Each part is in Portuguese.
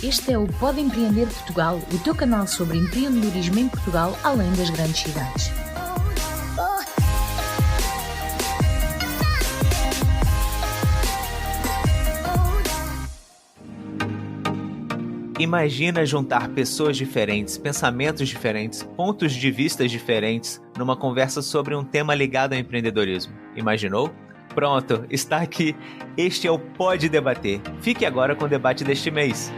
Este é o Pode Empreender Portugal, o teu canal sobre empreendedorismo em Portugal, além das grandes cidades. Imagina juntar pessoas diferentes, pensamentos diferentes, pontos de vista diferentes numa conversa sobre um tema ligado ao empreendedorismo. Imaginou? Pronto, está aqui. Este é o Pode Debater. Fique agora com o debate deste mês.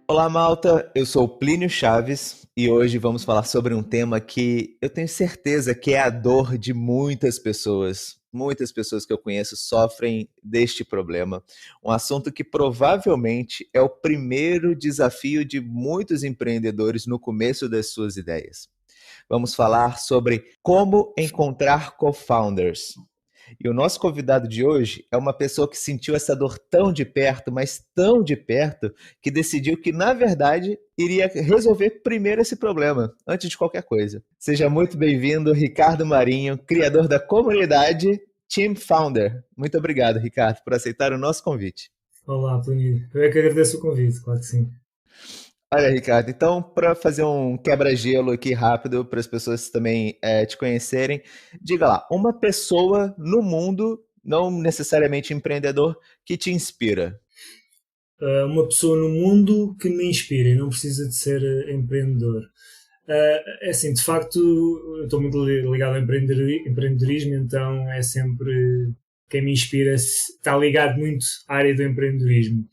Olá, malta. Eu sou o Plínio Chaves e hoje vamos falar sobre um tema que eu tenho certeza que é a dor de muitas pessoas. Muitas pessoas que eu conheço sofrem deste problema. Um assunto que provavelmente é o primeiro desafio de muitos empreendedores no começo das suas ideias. Vamos falar sobre como encontrar co-founders. E o nosso convidado de hoje é uma pessoa que sentiu essa dor tão de perto, mas tão de perto, que decidiu que, na verdade, iria resolver primeiro esse problema, antes de qualquer coisa. Seja muito bem-vindo, Ricardo Marinho, criador da comunidade Team Founder. Muito obrigado, Ricardo, por aceitar o nosso convite. Olá, Plínio. Eu é que agradeço o convite, claro que sim. Olha, Ricardo, então, para fazer um quebra-gelo aqui rápido, para as pessoas também te conhecerem, diga lá, uma pessoa no mundo, não necessariamente empreendedor, que te inspira. Uma pessoa no mundo que me inspira e não precisa de ser empreendedor. É assim, de facto, eu estou muito ligado ao empreendedorismo, então é sempre quem me inspira, está ligado muito à área do empreendedorismo.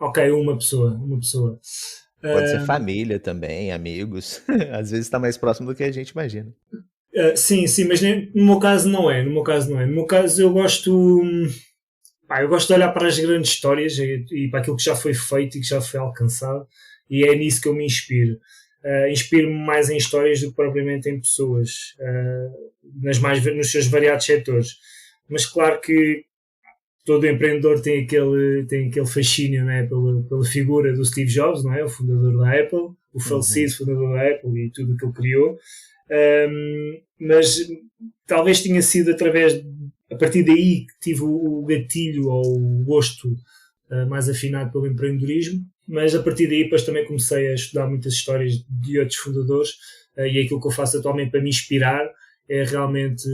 Ok, uma pessoa. Pode ser família também, amigos. Às vezes está mais próximo do que a gente imagina. Sim, mas no meu caso não é. No meu caso eu gosto de olhar para as grandes histórias e para aquilo que já foi feito e que já foi alcançado, e é nisso que eu me inspiro. Inspiro-me mais em histórias do que propriamente em pessoas, nos seus variados setores. Mas claro que todo empreendedor tem aquele fascínio, né, pela figura do Steve Jobs, não é? O fundador da Apple, o falecido fundador da Apple e tudo o que ele criou. Mas talvez tenha sido a partir daí que tive o gatilho ou o gosto mais afinado pelo empreendedorismo, mas a partir daí depois também comecei a estudar muitas histórias de outros fundadores, e aquilo que eu faço atualmente para me inspirar é realmente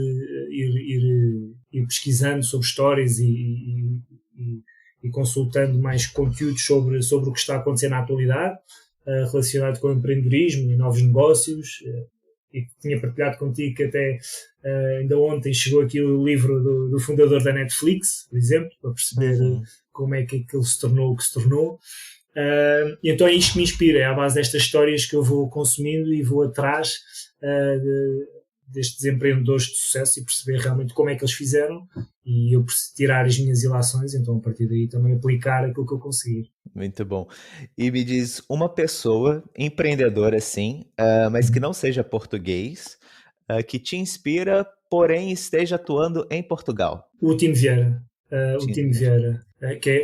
ir pesquisando sobre histórias e consultando mais conteúdos sobre o que está a acontecer na atualidade, relacionado com o empreendedorismo e novos negócios, e que tinha partilhado contigo que até ainda ontem chegou aqui o livro do fundador da Netflix, por exemplo, para perceber como é que aquilo se tornou o que se tornou. E então é isto que me inspira, é à base destas histórias que eu vou consumindo e vou atrás destes empreendedores de sucesso e perceber realmente como é que eles fizeram, e eu tirar as minhas ilações, então a partir daí também aplicar aquilo que eu conseguir. Muito bom. E me diz uma pessoa empreendedora, sim, mas que não seja português, que te inspira, porém esteja atuando em Portugal. O Tim Vieira.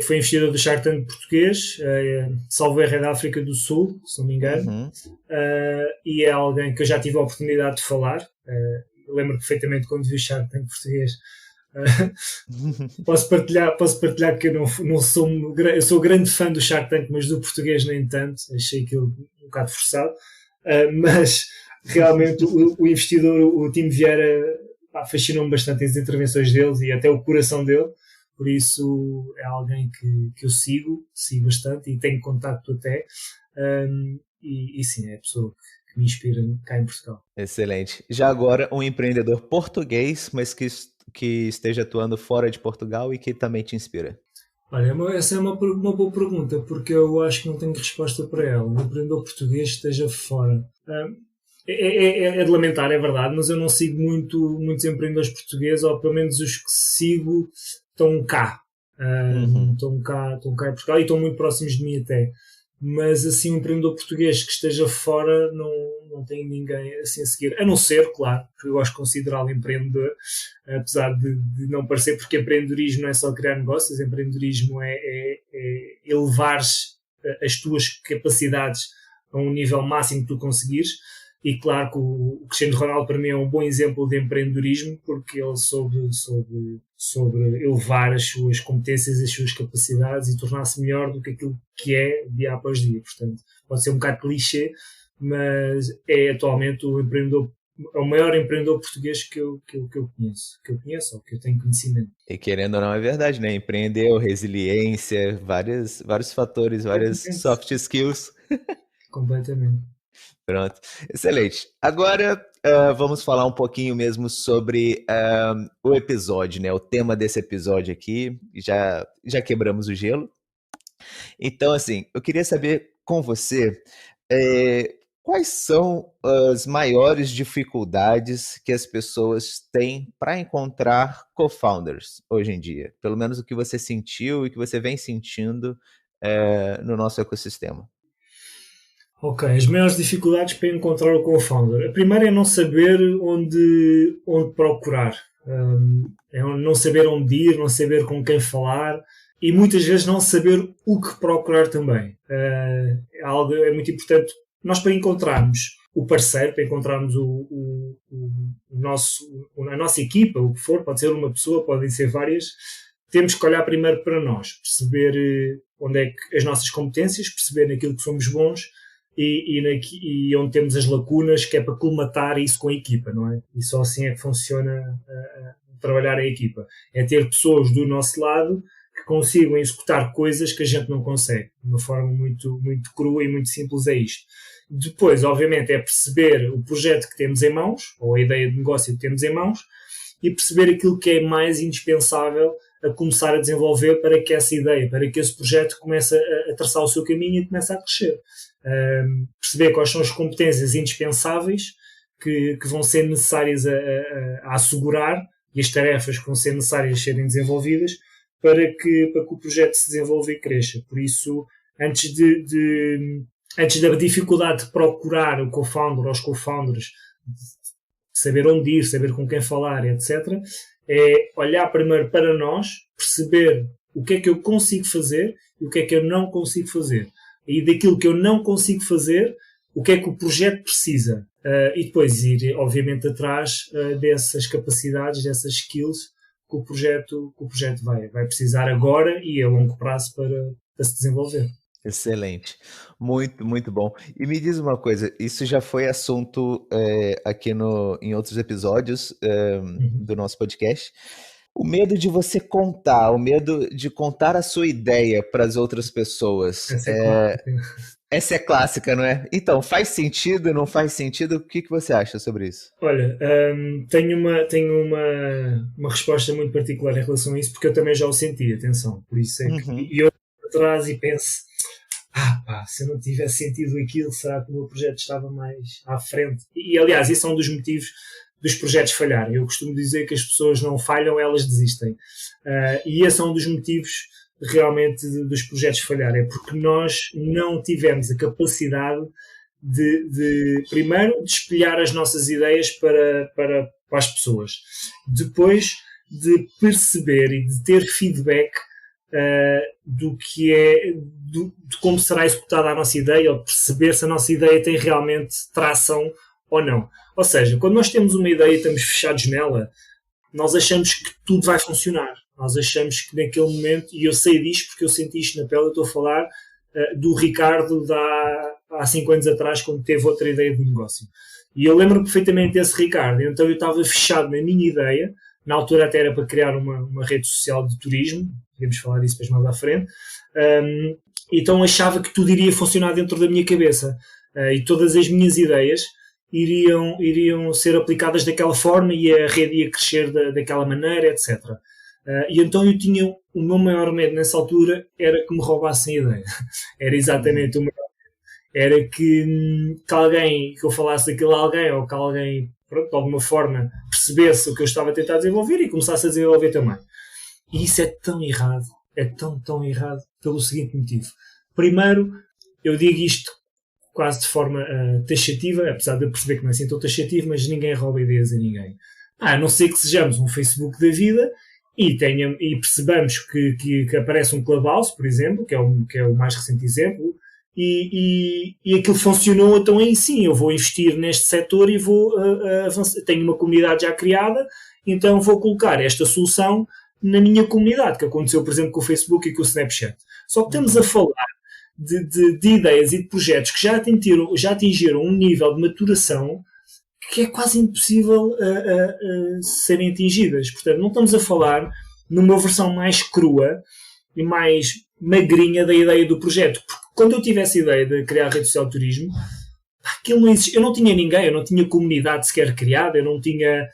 Foi investidor do Shark Tank português, salvo erro é da África do Sul, se não me engano, e é alguém que eu já tive a oportunidade de falar. Lembro perfeitamente quando vi o Shark Tank português. Posso partilhar que eu eu sou grande fã do Shark Tank, mas do português nem tanto, achei aquilo um bocado forçado, mas realmente o investidor, o Tim Vieira, fascinou-me bastante as intervenções deles e até o coração dele. Por isso é alguém que eu sigo bastante e tenho contacto até, e sim, é a pessoa que me inspira cá em Portugal. Excelente. Já agora, um empreendedor português, mas que esteja atuando fora de Portugal e que também te inspira. Olha, essa é uma boa pergunta, porque eu acho que não tenho resposta para ela. Um empreendedor português esteja fora. É de lamentar, é verdade, mas eu não sigo muitos empreendedores portugueses, ou pelo menos os que sigo estão cá. Estão cá em Portugal e estão muito próximos de mim até. Mas assim, um empreendedor português que esteja fora, não tenho ninguém assim a seguir. A não ser, claro, porque eu gosto de considerá-lo empreendedor, apesar de não parecer, porque empreendedorismo não é só criar negócios, empreendedorismo é elevares as tuas capacidades a um nível máximo que tu conseguires. E claro que o Cristiano Ronaldo para mim é um bom exemplo de empreendedorismo, porque ele soube elevar as suas competências, as suas capacidades e tornar-se melhor do que aquilo que é dia após dia. Portanto, pode ser um bocado clichê, mas é atualmente é o maior empreendedor português que eu conheço ou que eu tenho conhecimento. E querendo ou não, é verdade, né? Empreendeu, resiliência, vários fatores, várias soft skills. Completamente. Pronto, excelente. Agora vamos falar um pouquinho mesmo sobre o episódio, né? O tema desse episódio aqui. Já quebramos o gelo. Então, assim, eu queria saber com você quais são as maiores dificuldades que as pessoas têm para encontrar co-founders hoje em dia? Pelo menos o que você sentiu e que você vem sentindo no nosso ecossistema. Ok, as maiores dificuldades para encontrar o co-founder. A primeira é não saber onde procurar. É não saber onde ir, não saber com quem falar e muitas vezes não saber o que procurar também. É muito importante. Nós, para encontrarmos o parceiro, para encontrarmos a nossa equipa, o que for, pode ser uma pessoa, podem ser várias, temos que olhar primeiro para nós, perceber onde é que as nossas competências, perceber naquilo que somos bons e onde temos as lacunas, que é para colmatar isso com a equipa, não é? E só assim é que funciona trabalhar a equipa. É ter pessoas do nosso lado que consigam executar coisas que a gente não consegue. De uma forma muito, muito crua e muito simples é isto. Depois, obviamente, é perceber o projeto que temos em mãos, ou a ideia de negócio que temos em mãos, e perceber aquilo que é mais indispensável a começar a desenvolver para que essa ideia, para que esse projeto comece a traçar o seu caminho e comece a crescer. Perceber quais são as competências indispensáveis que vão ser necessárias a assegurar e as tarefas que vão ser necessárias a serem desenvolvidas para que o projeto se desenvolva e cresça. Por isso, antes da dificuldade de procurar o co-founder ou os co-founders, saber onde ir, saber com quem falar, etc., é olhar primeiro para nós, perceber o que é que eu consigo fazer e o que é que eu não consigo fazer. E daquilo que eu não consigo fazer, o que é que o projeto precisa. E depois ir, obviamente, atrás dessas capacidades, dessas skills que o projeto vai precisar agora e a longo prazo para se desenvolver. Excelente, muito, muito bom. E me diz uma coisa, isso já foi assunto aqui em outros episódios do nosso podcast. O medo de você contar, o medo de contar a sua ideia para as outras pessoas. Essa é clássica, não é? Então, faz sentido, não faz sentido? O que você acha sobre isso? Olha, tenho uma resposta muito particular em relação a isso, porque eu também já o senti, atenção. Por isso é que eu atrás e penso, se eu não tivesse sentido aquilo, será que o meu projeto estava mais à frente? E aliás, isso é um dos motivos dos projetos falharem. Eu costumo dizer que as pessoas não falham, elas desistem. E esse é um dos motivos realmente dos projetos falharem. É porque nós não tivemos a capacidade de primeiro, de espelhar as nossas ideias para as pessoas. Depois, de perceber e de ter feedback do que é, de como será executada a nossa ideia, ou perceber se a nossa ideia tem realmente tração ou não. Ou seja, quando nós temos uma ideia e estamos fechados nela, nós achamos que tudo vai funcionar. Nós achamos que naquele momento, e eu sei disto porque eu senti isto na pele, eu estou a falar do Ricardo há 5 anos atrás, quando teve outra ideia de negócio. E eu lembro perfeitamente desse Ricardo. Então eu estava fechado na minha ideia, na altura até era para criar uma rede social de turismo, podemos falar disso depois mais à frente, então achava que tudo iria funcionar dentro da minha cabeça e todas as minhas ideias iriam ser aplicadas daquela forma e a rede ia crescer daquela maneira, etc. E então eu tinha o meu maior medo nessa altura era que me roubassem a ideia. Era exatamente o meu medo. Era que eu falasse daquilo a alguém ou que alguém, pronto, de alguma forma percebesse o que eu estava a tentar desenvolver e começasse a desenvolver também. E isso é tão errado, é tão errado pelo seguinte motivo. Primeiro, eu digo isto quase de forma taxativa, apesar de eu perceber que não é assim tão taxativo, mas ninguém rouba ideias a ninguém. A não ser que sejamos um Facebook da vida e percebamos que aparece um Clubhouse, por exemplo, que é o mais recente exemplo, e aquilo funcionou, então aí sim, eu vou investir neste setor e vou avançar. Tenho uma comunidade já criada, então vou colocar esta solução na minha comunidade, que aconteceu, por exemplo, com o Facebook e com o Snapchat. Só que estamos a falar de ideias e de projetos que já atingiram um nível de maturação que é quase impossível serem atingidas. Portanto, não estamos a falar numa versão mais crua e mais magrinha da ideia do projeto. Porque quando eu tive essa ideia de criar a rede social de turismo, aquilo não existia. Eu não tinha ninguém, eu não tinha comunidade sequer criada, eu não tinha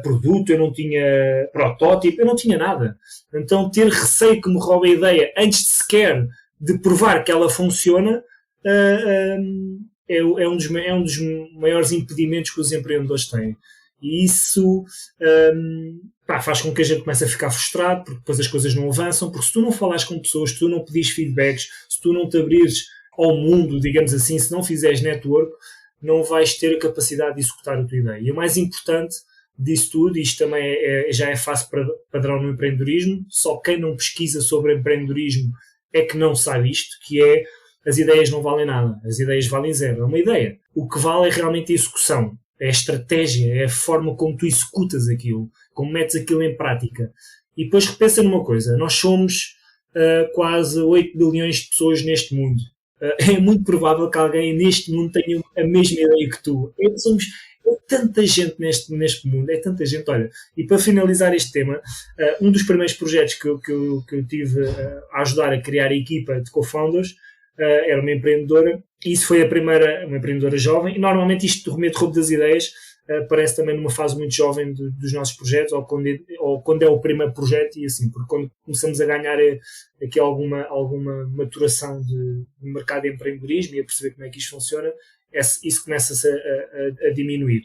produto, eu não tinha protótipo, eu não tinha nada. Então ter receio que me roube a ideia antes de sequer de provar que ela funciona é um dos maiores impedimentos que os empreendedores têm. E isso faz com que a gente comece a ficar frustrado, porque depois as coisas não avançam, porque se tu não falares com pessoas, se tu não pedires feedbacks, se tu não te abrires ao mundo, digamos assim, se não fizeres network, não vais ter a capacidade de executar a tua ideia. E o mais importante disso tudo, isto também já é fácil padrão no empreendedorismo, só quem não pesquisa sobre empreendedorismo é que não sabe isto, que é as ideias não valem nada, as ideias valem zero, é uma ideia. O que vale é realmente a execução, é a estratégia, é a forma como tu executas aquilo, como metes aquilo em prática. E depois repensa numa coisa, nós somos quase 8 bilhões de pessoas neste mundo. É muito provável que alguém neste mundo tenha a mesma ideia que tu. Somos tanta gente neste mundo, é tanta gente. Olha, e para finalizar este tema, um dos primeiros projetos que eu tive a ajudar a criar a equipa de co-founders era uma empreendedora, e isso foi uma empreendedora jovem, e normalmente isto do roubo das ideias aparece também numa fase muito jovem dos nossos projetos, ou quando é o primeiro projeto, e assim, porque quando começamos a ganhar aqui alguma maturação de mercado de empreendedorismo e a perceber como é que isto funciona, isso começa-se a diminuir.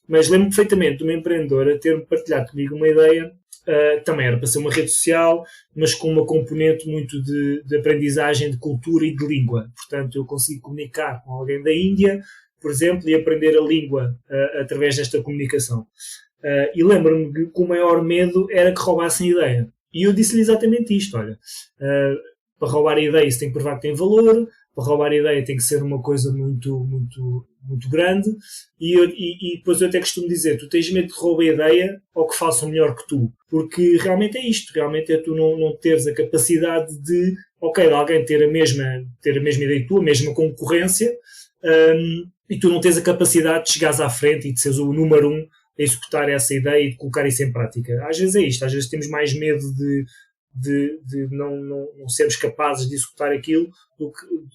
Mas lembro-me perfeitamente de uma empreendedora ter partilhado comigo uma ideia, também era para ser uma rede social, mas com uma componente muito de aprendizagem de cultura e de língua. Portanto, eu consigo comunicar com alguém da Índia, por exemplo, e aprender a língua através desta comunicação. E lembro-me que o maior medo era que roubassem a ideia. E eu disse-lhe exatamente isto, olha, para roubar a ideia isso tem que provar que tem valor, para roubar a ideia tem que ser uma coisa muito, muito, muito grande, e depois eu até costumo dizer, tu tens medo de roubar a ideia ou que façam melhor que tu, porque realmente é isto, realmente é tu não teres a capacidade de, alguém ter a mesma ideia que tu, a mesma concorrência, e tu não tens a capacidade de chegares à frente e de seres o número 1 a executar essa ideia e de colocar isso em prática. Às vezes é isto, às vezes temos mais medo de não sermos capazes de executar aquilo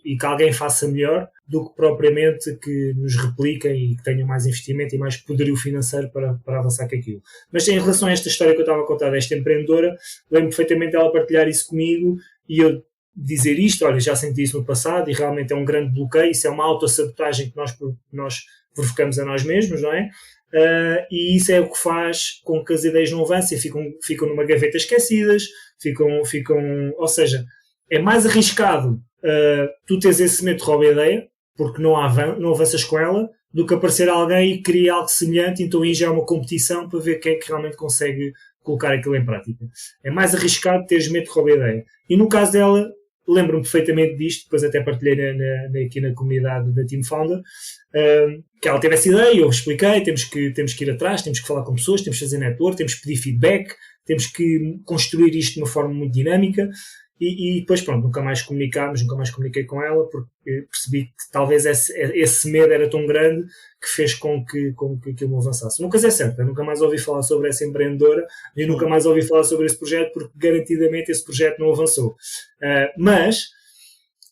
e que alguém faça melhor do que propriamente que nos repliquem e que tenham mais investimento e mais poderio financeiro para avançar com aquilo. Mas em relação a esta história que eu estava a contar desta empreendedora, lembro perfeitamente dela partilhar isso comigo e eu dizer isto, olha, já senti isso no passado e realmente é um grande bloqueio, isso é uma autossabotagem que nós provocamos a nós mesmos, não é? E isso é o que faz com que as ideias não avancem, ficam numa gaveta esquecidas, ou seja, é mais arriscado tu teres esse medo de roubar a ideia, porque não avanças com ela, do que aparecer alguém e criar algo semelhante, então aí já é uma competição para ver quem é que realmente consegue colocar aquilo em prática. É mais arriscado teres medo de roubar a ideia. E no caso dela, lembro-me perfeitamente disto, depois até partilhei aqui na comunidade da Team Founder, que ela teve essa ideia, eu expliquei, temos que ir atrás, temos que falar com pessoas, temos que fazer network, temos que pedir feedback, temos que construir isto de uma forma muito dinâmica, e depois pronto, nunca mais comuniquei com ela, porque percebi que talvez esse medo era tão grande que fez com que aquilo não avançasse. Uma coisa é certa, eu nunca mais ouvi falar sobre essa empreendedora e nunca mais ouvi falar sobre esse projeto, porque garantidamente esse projeto não avançou. Mas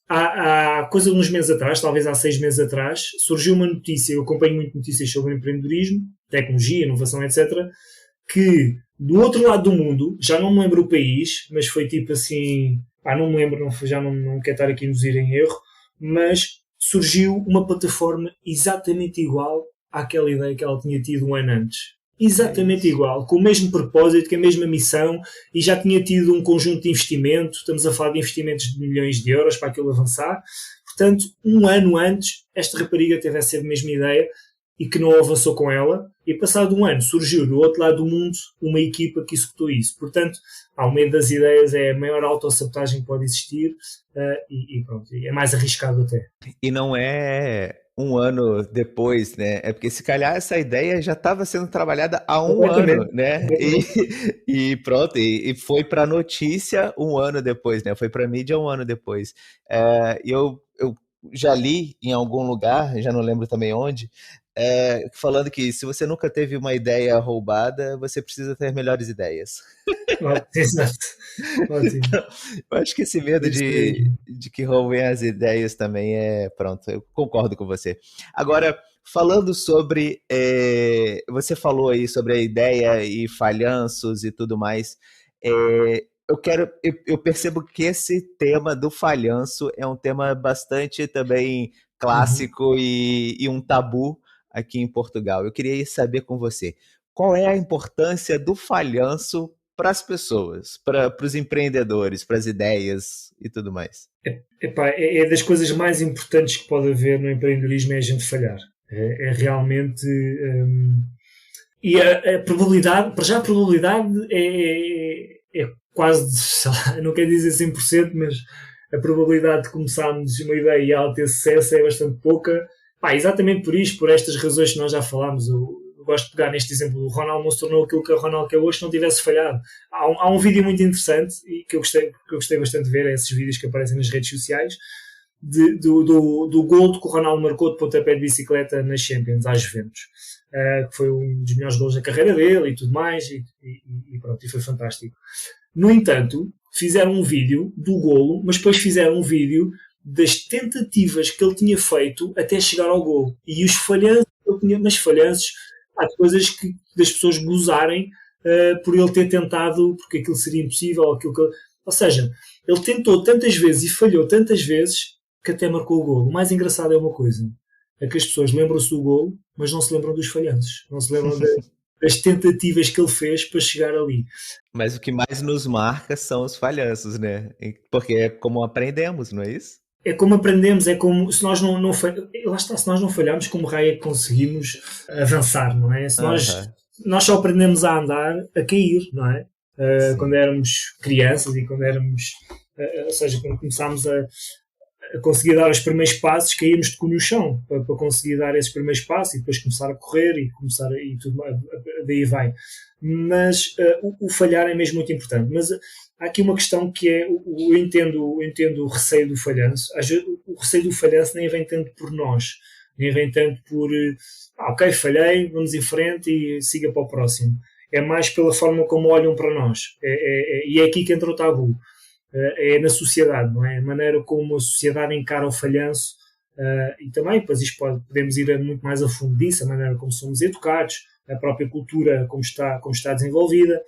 há coisa de uns meses atrás, talvez há 6 meses atrás, surgiu uma notícia, eu acompanho muito notícias sobre empreendedorismo, tecnologia, inovação, etc., que do outro lado do mundo, já não me lembro o país, mas foi tipo assim, não me lembro, já não quero estar aqui a induzir em erro, mas surgiu uma plataforma exatamente igual àquela ideia que ela tinha tido um ano antes. Exatamente igual, com o mesmo propósito, com a mesma missão, e já tinha tido um conjunto de investimento, estamos a falar de investimentos de milhões de euros para aquilo avançar. Portanto, um ano antes, esta rapariga teve essa mesma ideia e que não avançou com ela, e passado um ano surgiu do outro lado do mundo uma equipa que executou isso. Portanto, ao meio das ideias é a maior autossabotagem que pode existir, e pronto, é mais arriscado até. E não é um ano depois, né? É porque se calhar essa ideia já estava sendo trabalhada há um ano, né? E pronto, e foi para notícia um ano depois, né? Foi para mídia um ano depois. Eu já li em algum lugar, já não lembro também onde, falando que se você nunca teve uma ideia roubada, você precisa ter melhores ideias. Exato. Ótimo. Então, eu acho que esse medo de que roubem as ideias também pronto, eu concordo com você. Agora, falando sobre, você falou aí sobre a ideia e falhanços e tudo mais, eu percebo que esse tema do falhanço é um tema bastante também clássico e um tabu aqui em Portugal. Eu queria saber com você, qual é a importância do falhanço para as pessoas, para os empreendedores, para as ideias e tudo mais? É das coisas mais importantes que pode haver no empreendedorismo, é a gente falhar. É realmente... e a probabilidade, para já a probabilidade é quase, sei lá, eu não quero dizer 100%, mas a probabilidade de começarmos uma ideia e ela ter sucesso é bastante pouca. Exatamente por isto, por estas razões que nós já falámos. Eu gosto de pegar neste exemplo. O Ronaldo não se tornou aquilo que o Ronaldo que é hoje se não tivesse falhado. Há um vídeo muito interessante e que eu gostei bastante de ver, esses vídeos que aparecem nas redes sociais, do gol que o Ronaldo marcou de pontapé de bicicleta nas Champions, às Juventus. Que foi um dos melhores gols da carreira dele e tudo mais, e pronto, e foi fantástico. No entanto, fizeram um vídeo do golo, mas depois fizeram um vídeo das tentativas que ele tinha feito até chegar ao golo. E os falhanços que ele tinha, mas falhanços, há coisas que das pessoas gozarem por ele ter tentado, porque aquilo seria impossível, ou seja, ele tentou tantas vezes e falhou tantas vezes que até marcou o golo. O mais engraçado é uma coisa, é que as pessoas lembram-se do golo, mas não se lembram dos falhanços, não se lembram das tentativas que ele fez para chegar ali. Mas o que mais nos marca são os falhanços, né? Porque é como aprendemos, não é isso? É como aprendemos, é como se nós não falharmos, como raio é que conseguimos avançar, não é? Se nós só aprendemos a andar, a cair, não é? Quando éramos crianças e quando éramos, ou seja, quando começámos a conseguir dar os primeiros passos, caímos de cunho no chão para conseguir dar esses primeiros passos e depois começar a correr e tudo mais, daí vai. Mas o falhar é mesmo muito importante. Mas há aqui uma questão que é, eu entendo o receio do falhanço. O receio do falhanço nem vem tanto por nós, nem vem tanto por ok, falhei, vamos em frente e siga para o próximo. É mais pela forma como olham para nós. E é aqui que entra o tabu. É na sociedade, não é? A maneira como a sociedade encara o falhanço, e também, depois isto podemos ir muito mais a fundo disso, a maneira como somos educados, a própria cultura como está desenvolvida,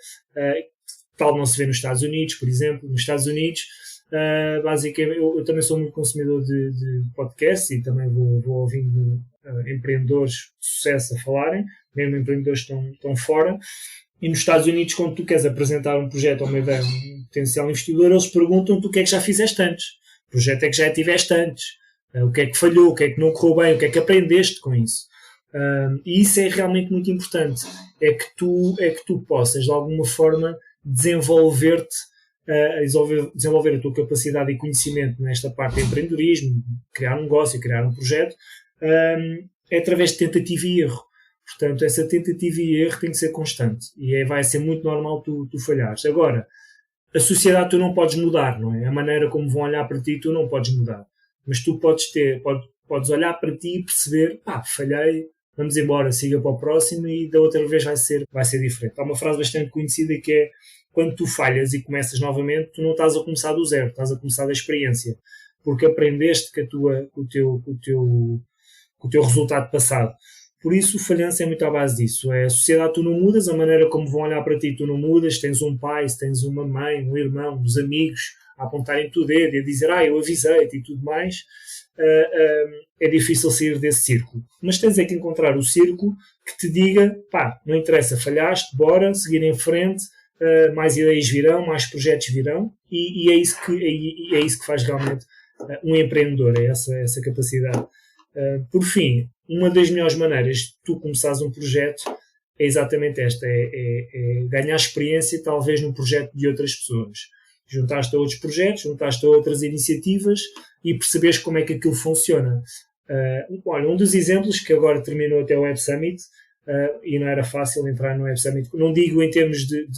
tal não se vê nos Estados Unidos, por exemplo. Nos Estados Unidos, basicamente, eu também sou muito consumidor de podcasts e também vou ouvindo empreendedores de sucesso a falarem, mesmo empreendedores que estão fora. E nos Estados Unidos, quando tu queres apresentar um projeto ou uma ideia a um potencial investidor, eles perguntam-te o que é que já fizeste antes, que projeto é que já tiveste antes, o que é que falhou, o que é que não correu bem, o que é que aprendeste com isso. E isso é realmente muito importante, é que tu possas, de alguma forma, desenvolver a tua capacidade e conhecimento nesta parte de empreendedorismo, criar um negócio, criar um projeto, é através de tentativa e erro. Portanto, essa tentativa e erro tem que ser constante. E vai ser muito normal tu falhares. Agora, a sociedade tu não podes mudar, não é? A maneira como vão olhar para ti tu não podes mudar. Mas tu podes olhar para ti e perceber, falhei, vamos embora, siga para o próximo e da outra vez vai ser diferente. Há uma frase bastante conhecida que é: quando tu falhas e começas novamente, tu não estás a começar do zero, estás a começar da experiência. Porque aprendeste com o teu resultado passado. Por isso, o falhanço é muito à base disso. A sociedade tu não mudas, a maneira como vão olhar para ti tu não mudas. Tens um pai, tens uma mãe, um irmão, uns amigos a apontarem-te o dedo e a dizer eu avisei-te e tudo mais. É difícil sair desse círculo. Mas tens é que encontrar o círculo que te diga, não interessa, falhaste, bora, seguir em frente, mais ideias virão, mais projetos virão, e é isso que faz realmente um empreendedor, é essa capacidade. Por fim, uma das melhores maneiras de tu começares um projeto é exatamente esta, é ganhar experiência talvez no projeto de outras pessoas. Juntar-te a outros projetos, juntar-te a outras iniciativas e perceberes como é que aquilo funciona. Olha, um dos exemplos que agora terminou até o Web Summit, e não era fácil entrar no Web Summit, não digo em termos de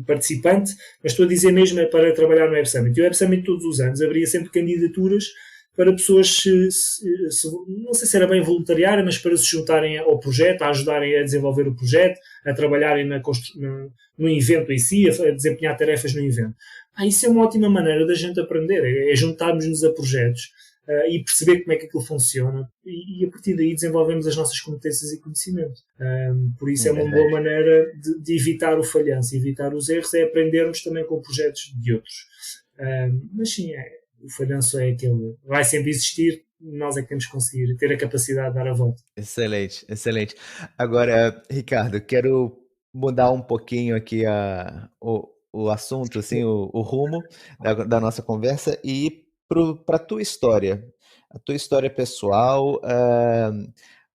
participante, mas estou a dizer mesmo para trabalhar no Web Summit. E o Web Summit todos os anos abria sempre candidaturas para pessoas, não sei se era bem voluntariar, mas para se juntarem ao projeto, a ajudarem a desenvolver o projeto, a trabalharem no evento em si, a desempenhar tarefas no evento. Isso é uma ótima maneira da gente aprender, é juntarmos-nos a projetos e perceber como é que aquilo funciona e a partir daí desenvolvemos as nossas competências e conhecimento. Por isso é uma boa maneira de evitar o falhanço, evitar os erros, é aprendermos também com projetos de outros. Mas sim, o falhanço é aquele, vai sempre existir, nós é que temos que conseguir ter a capacidade de dar a volta. Excelente, excelente. Agora, Ricardo, quero mudar um pouquinho aqui o assunto, assim, o rumo da nossa conversa e ir para a tua história pessoal,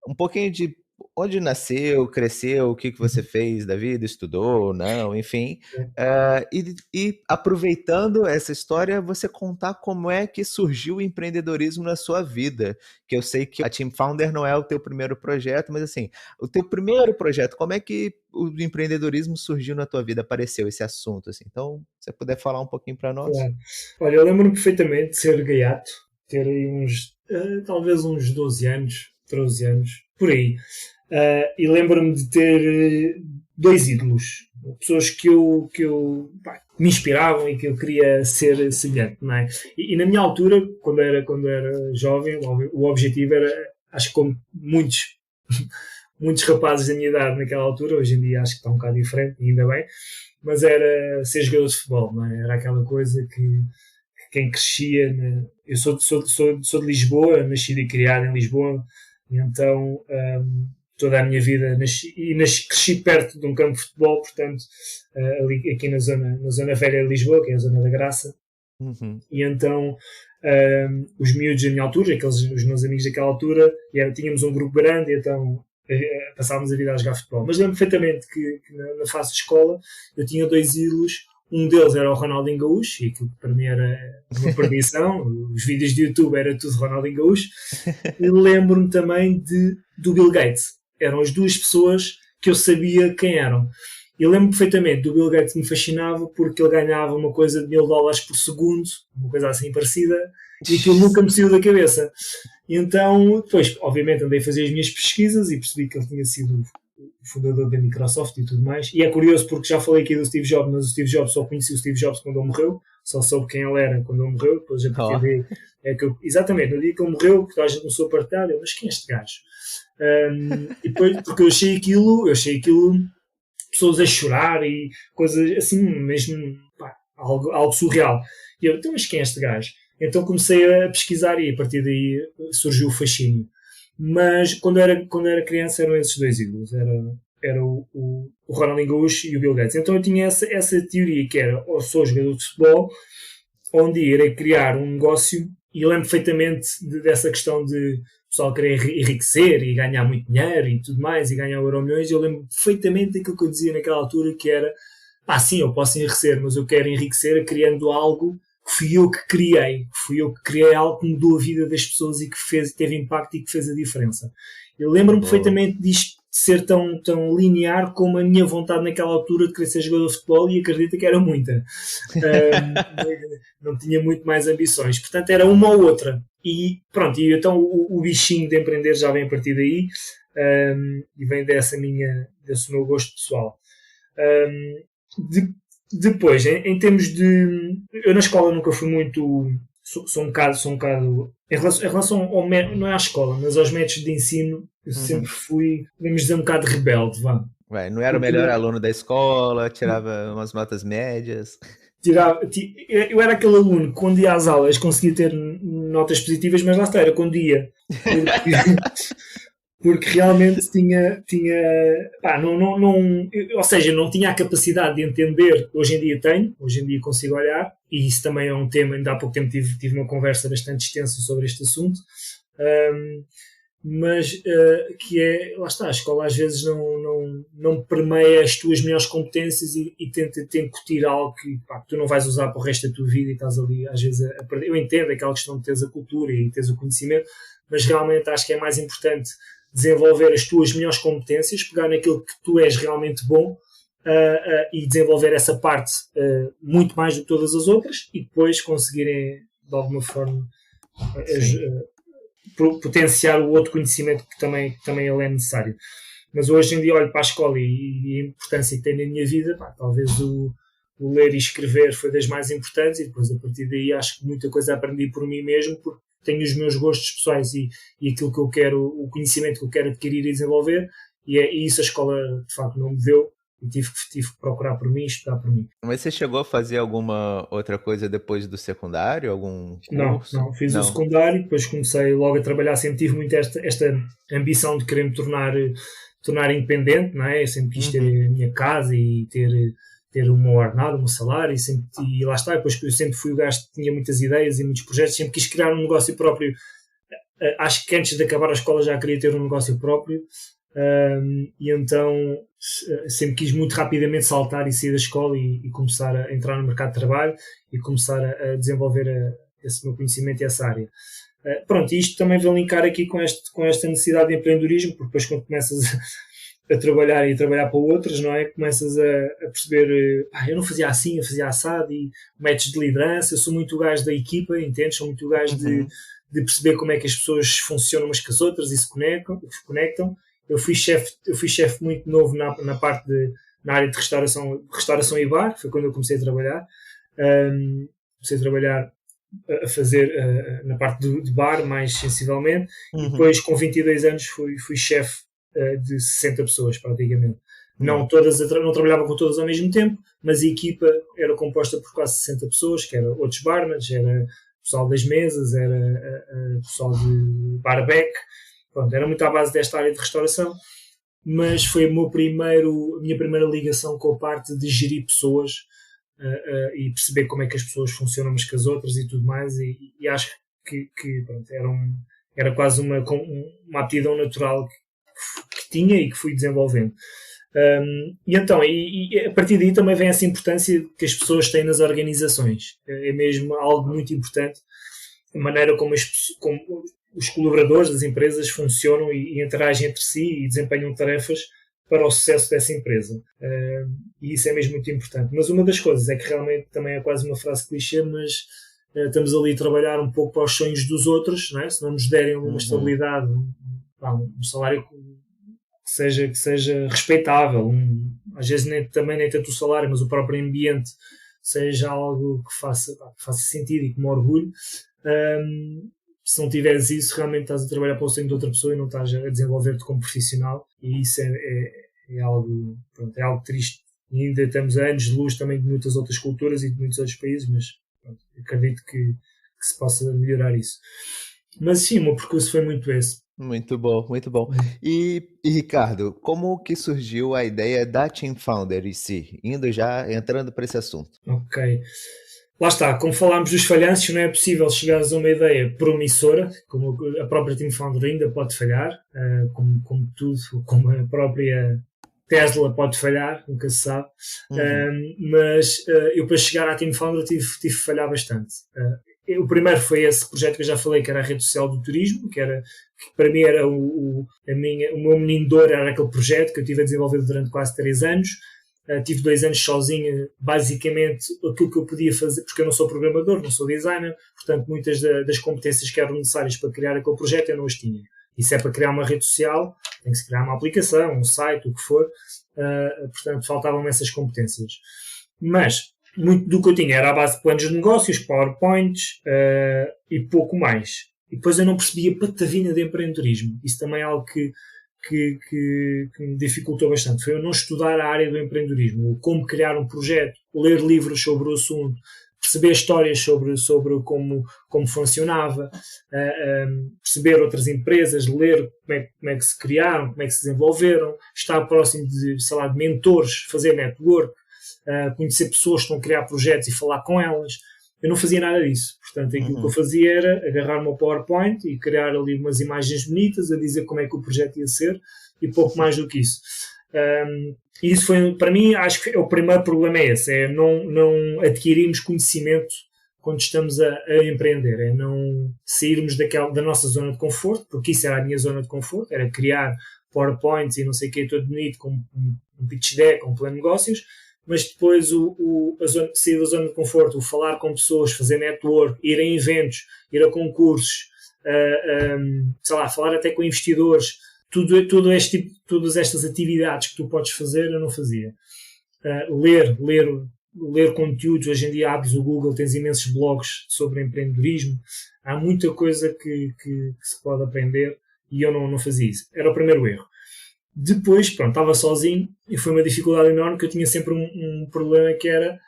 um pouquinho de onde nasceu, cresceu, o que você fez da vida, estudou, não, enfim. E aproveitando essa história, você contar como é que surgiu o empreendedorismo na sua vida. Que eu sei que a Team Founder não é o teu primeiro projeto, mas assim, o teu primeiro projeto, como é que o empreendedorismo surgiu na tua vida, apareceu esse assunto? Assim? Então, se você puder falar um pouquinho para nós. Claro. Olha, eu lembro-me perfeitamente de ser gaiato, ter aí talvez uns 12 anos, 13 anos, por aí. E lembro-me de ter 2 ídolos, pessoas que me inspiravam e que eu queria ser semelhante, não é? E na minha altura, quando era jovem, o objetivo era, acho que como muitos rapazes da minha idade naquela altura, hoje em dia acho que está um bocado diferente, ainda bem, mas era ser jogador de futebol, não é? Era aquela coisa que quem crescia, né? Eu sou de Lisboa, nascido e criado em Lisboa, e então toda a minha vida cresci perto de um campo de futebol, portanto ali aqui na zona velha de Lisboa, que é a zona da Graça. E então os miúdos da minha altura, os meus amigos daquela altura, tínhamos um grupo grande, então passávamos a vida a jogar futebol. Mas lembro perfeitamente que na fase de escola eu tinha 2 ídolos. Um deles era o Ronaldinho Gaúcho, e aquilo para mim era uma perdição. Os vídeos de YouTube era tudo Ronaldinho Gaúcho. E lembro-me também do Bill Gates. Eram as 2 pessoas que eu sabia quem eram. E lembro-me perfeitamente do Bill Gates, me fascinava porque ele ganhava uma coisa de $1000 por segundo, uma coisa assim parecida, e aquilo nunca me saiu da cabeça. E então, depois, obviamente, andei a fazer as minhas pesquisas e percebi que ele tinha sido o fundador da Microsoft e tudo mais. E é curioso porque já falei aqui do Steve Jobs, mas o Steve Jobs só conheci o Steve Jobs quando ele morreu, só soube quem ele era quando ele morreu. Depois a partir daí exatamente, no dia que ele morreu, porque a gente começou a partilhar, mas quem é este gajo? E depois, porque eu achei aquilo pessoas a chorar e coisas assim, mesmo algo surreal. E eu, então, mas quem é este gajo? Então comecei a pesquisar e a partir daí surgiu o fascínio. Mas quando era criança eram esses 2 ídolos, era o Ronaldinho Gaúcho e o Bill Gates. Então eu tinha essa teoria que era, ou sou jogador de futebol, onde irei criar um negócio, e eu lembro perfeitamente dessa questão de o pessoal querer enriquecer e ganhar muito dinheiro e tudo mais, e ganhar Euromilhões. Eu lembro perfeitamente daquilo que eu dizia naquela altura, que era, sim, eu posso enriquecer, mas eu quero enriquecer criando algo que fui eu que criei algo que mudou a vida das pessoas e que teve impacto e que fez a diferença. Eu lembro-me perfeitamente disto ser tão linear como a minha vontade naquela altura de querer ser jogador de futebol, e acredita que era muita. Não tinha muito mais ambições. Portanto, era uma ou outra. E pronto, e então o bichinho de empreender já vem a partir daí, e vem desse meu gosto pessoal. Depois, em termos de... Eu na escola nunca fui muito... Sou um bocado... Em relação ao... Não é à escola, mas aos métodos de ensino, eu sempre fui, podemos dizer, um bocado rebelde, vá. Não era o melhor aluno da escola, tirava umas notas médias. Eu era aquele aluno que quando ia às aulas conseguia ter notas positivas, mas lá está, era quando ia. Porque realmente tinha ou seja, não tinha a capacidade de entender. Hoje em dia consigo olhar, e isso também é um tema. Ainda há pouco tempo tive uma conversa bastante extensa sobre este assunto, mas que é, lá está, a escola às vezes não permeia as tuas melhores competências e tenta te incutir algo que tu não vais usar para o resto da tua vida e estás ali às vezes a perder. Eu entendo aquela questão de teres a cultura e teres o conhecimento, mas realmente acho que é mais importante desenvolver as tuas melhores competências, pegar naquilo que tu és realmente bom e desenvolver essa parte muito mais do que todas as outras e depois conseguirem de alguma forma potenciar o outro conhecimento que também ele é necessário. Mas hoje em dia olho para a escola e a importância que tem na minha vida, talvez o ler e escrever foi das mais importantes e depois a partir daí acho que muita coisa aprendi por mim mesmo, porque tenho os meus gostos pessoais e aquilo que eu quero, o conhecimento que eu quero adquirir e desenvolver, e isso a escola de facto não me deu. E tive que procurar por mim e estudar por mim. Mas você chegou a fazer alguma outra coisa depois do secundário? Algum curso? Não. Fiz o secundário, depois comecei logo a trabalhar. Sempre tive muito esta ambição de querer me tornar independente, não é? Eu sempre quis ter a minha casa e ter o meu ordenado, o meu salário, e lá está. Depois eu sempre fui o gajo que tinha muitas ideias e muitos projetos, sempre quis criar um negócio próprio. Acho que antes de acabar a escola já queria ter um negócio próprio. E então sempre quis muito rapidamente saltar e sair da escola e começar a entrar no mercado de trabalho e começar a desenvolver esse meu conhecimento e essa área. Pronto, isto também vem linkar aqui com esta necessidade de empreendedorismo, porque depois quando começas a trabalhar e a trabalhar para outros, não é? Começas a perceber, eu não fazia assim, eu fazia assado, e métodos de liderança, eu sou muito o gajo da equipa, entendes? Sou muito o gajo de perceber como é que as pessoas funcionam umas com as outras e se conectam. Eu fui chefe muito novo na área de restauração e bar, foi quando eu comecei a trabalhar. Comecei a trabalhar a fazer na parte de bar, mais sensivelmente. E depois, com 22 anos, fui chefe de 60 pessoas, praticamente. Não trabalhava com todas ao mesmo tempo, mas a equipa era composta por quase 60 pessoas, que eram outros barmans, era pessoal das mesas, era pessoal de barback. Pronto, era muito à base desta área de restauração, mas foi a minha primeira ligação com a parte de gerir pessoas e perceber como é que as pessoas funcionam umas com as outras e tudo mais, e acho que pronto, era quase uma aptidão natural que tinha e que fui desenvolvendo. E então, a partir daí também vem essa importância que as pessoas têm nas organizações. É mesmo algo muito importante, a maneira como os colaboradores das empresas funcionam e interagem entre si e desempenham tarefas para o sucesso dessa empresa. E isso é mesmo muito importante. Mas uma das coisas é que realmente também é quase uma frase clichê, mas estamos ali a trabalhar um pouco para os sonhos dos outros, não é? Se não nos derem uma estabilidade, um salário que seja respeitável, às vezes também nem tanto o salário, mas o próprio ambiente seja algo que faça sentido e que me orgulhe. Se não tiveres isso, realmente estás a trabalhar para o sonho de outra pessoa e não estás a desenvolver-te como profissional, e isso é algo triste. E ainda estamos a anos de luz também de muitas outras culturas e de muitos outros países, mas pronto, acredito que se possa melhorar isso. Mas sim, o meu percurso foi muito esse. Muito bom, muito bom. E Ricardo, como que surgiu a ideia da Team Founder em si? Entrando para esse assunto. Ok. Lá está, como falámos dos falhanços, não é possível chegares a uma ideia promissora, como a própria Team Founder ainda pode falhar, como tudo, como a própria Tesla pode falhar, nunca se sabe. Mas eu para chegar à Team Founder tive que falhar bastante. O primeiro foi esse projeto que eu já falei, que era a rede social do turismo, que para mim era o meu menino de ouro, era aquele projeto que eu tive a desenvolver durante quase 3 anos. Tive 2 anos sozinho, basicamente aquilo que eu podia fazer, porque eu não sou programador, não sou designer, portanto muitas das competências que eram necessárias para criar aquele projeto eu não as tinha. E se é para criar uma rede social, tem que se criar uma aplicação, um site, o que for, portanto faltavam essas competências. Mas muito do que eu tinha era à base de planos de negócios, PowerPoints e pouco mais. E depois eu não percebia patavina de empreendedorismo. Isso também é algo que me dificultou bastante. Foi eu não estudar a área do empreendedorismo, como criar um projeto, ler livros sobre o assunto, perceber histórias sobre como funcionava, perceber outras empresas, ler como é que se criaram, como é que se desenvolveram, estar próximo de mentores, fazer network, conhecer pessoas que estão a criar projetos e falar com elas. eu não fazia nada disso. Portanto, aquilo que eu fazia era agarrar o meu PowerPoint e criar ali umas imagens bonitas a dizer como é que o projeto ia ser e pouco mais do que isso. E isso foi, para mim, acho que o primeiro problema é esse, é não adquirirmos conhecimento quando estamos a empreender, é não sairmos da nossa zona de conforto, porque isso era a minha zona de conforto, era criar PowerPoints e não sei o que, todo bonito, com um pitch deck, com um plano de negócios, mas depois sair da zona de conforto, o falar com pessoas, fazer network, ir a eventos, ir a concursos, sei lá, falar até com investidores, todas estas atividades que tu podes fazer, eu não fazia. Ler conteúdos, hoje em dia abres o Google, tens imensos blogs sobre empreendedorismo, há muita coisa que se pode aprender e eu não fazia isso. Era o primeiro erro. Depois, pronto, estava sozinho e foi uma dificuldade enorme, que eu tinha sempre um problema que era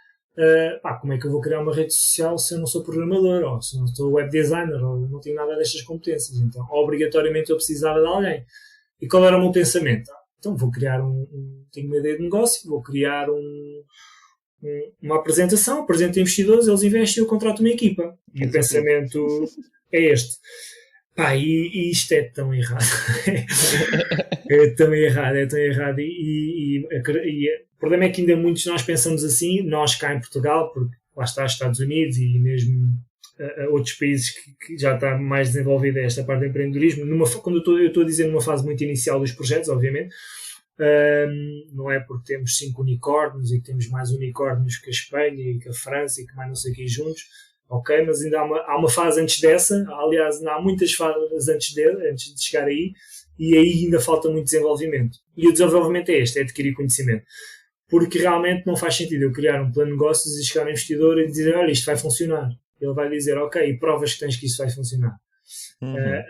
como é que eu vou criar uma rede social se eu não sou programador, ou se eu não sou web designer, ou não tenho nada destas competências. Então, obrigatoriamente eu precisava de alguém. E qual era o meu pensamento? Então vou criar tenho uma ideia de negócio, vou criar uma apresentação, apresento a investidores, eles investem e eu contrato uma equipa. E o pensamento é este. E isto é tão errado. é tão errado. E o problema é que ainda muitos de nós pensamos assim, nós cá em Portugal, porque lá está os Estados Unidos e mesmo outros países que já está mais desenvolvida esta parte do empreendedorismo, quando eu estou a dizer numa fase muito inicial dos projetos, obviamente, não é porque temos 5 unicórnios e que temos mais unicórnios que a Espanha e que a França e que mais não sei o que juntos, ok, mas ainda há uma fase antes dessa, aliás, ainda há muitas fases antes de chegar aí, e aí ainda falta muito desenvolvimento. E o desenvolvimento é este, é adquirir conhecimento. Porque realmente não faz sentido eu criar um plano de negócios e chegar ao investidor e dizer, olha, isto vai funcionar. Ele vai dizer, ok, e provas que tens que isso vai funcionar.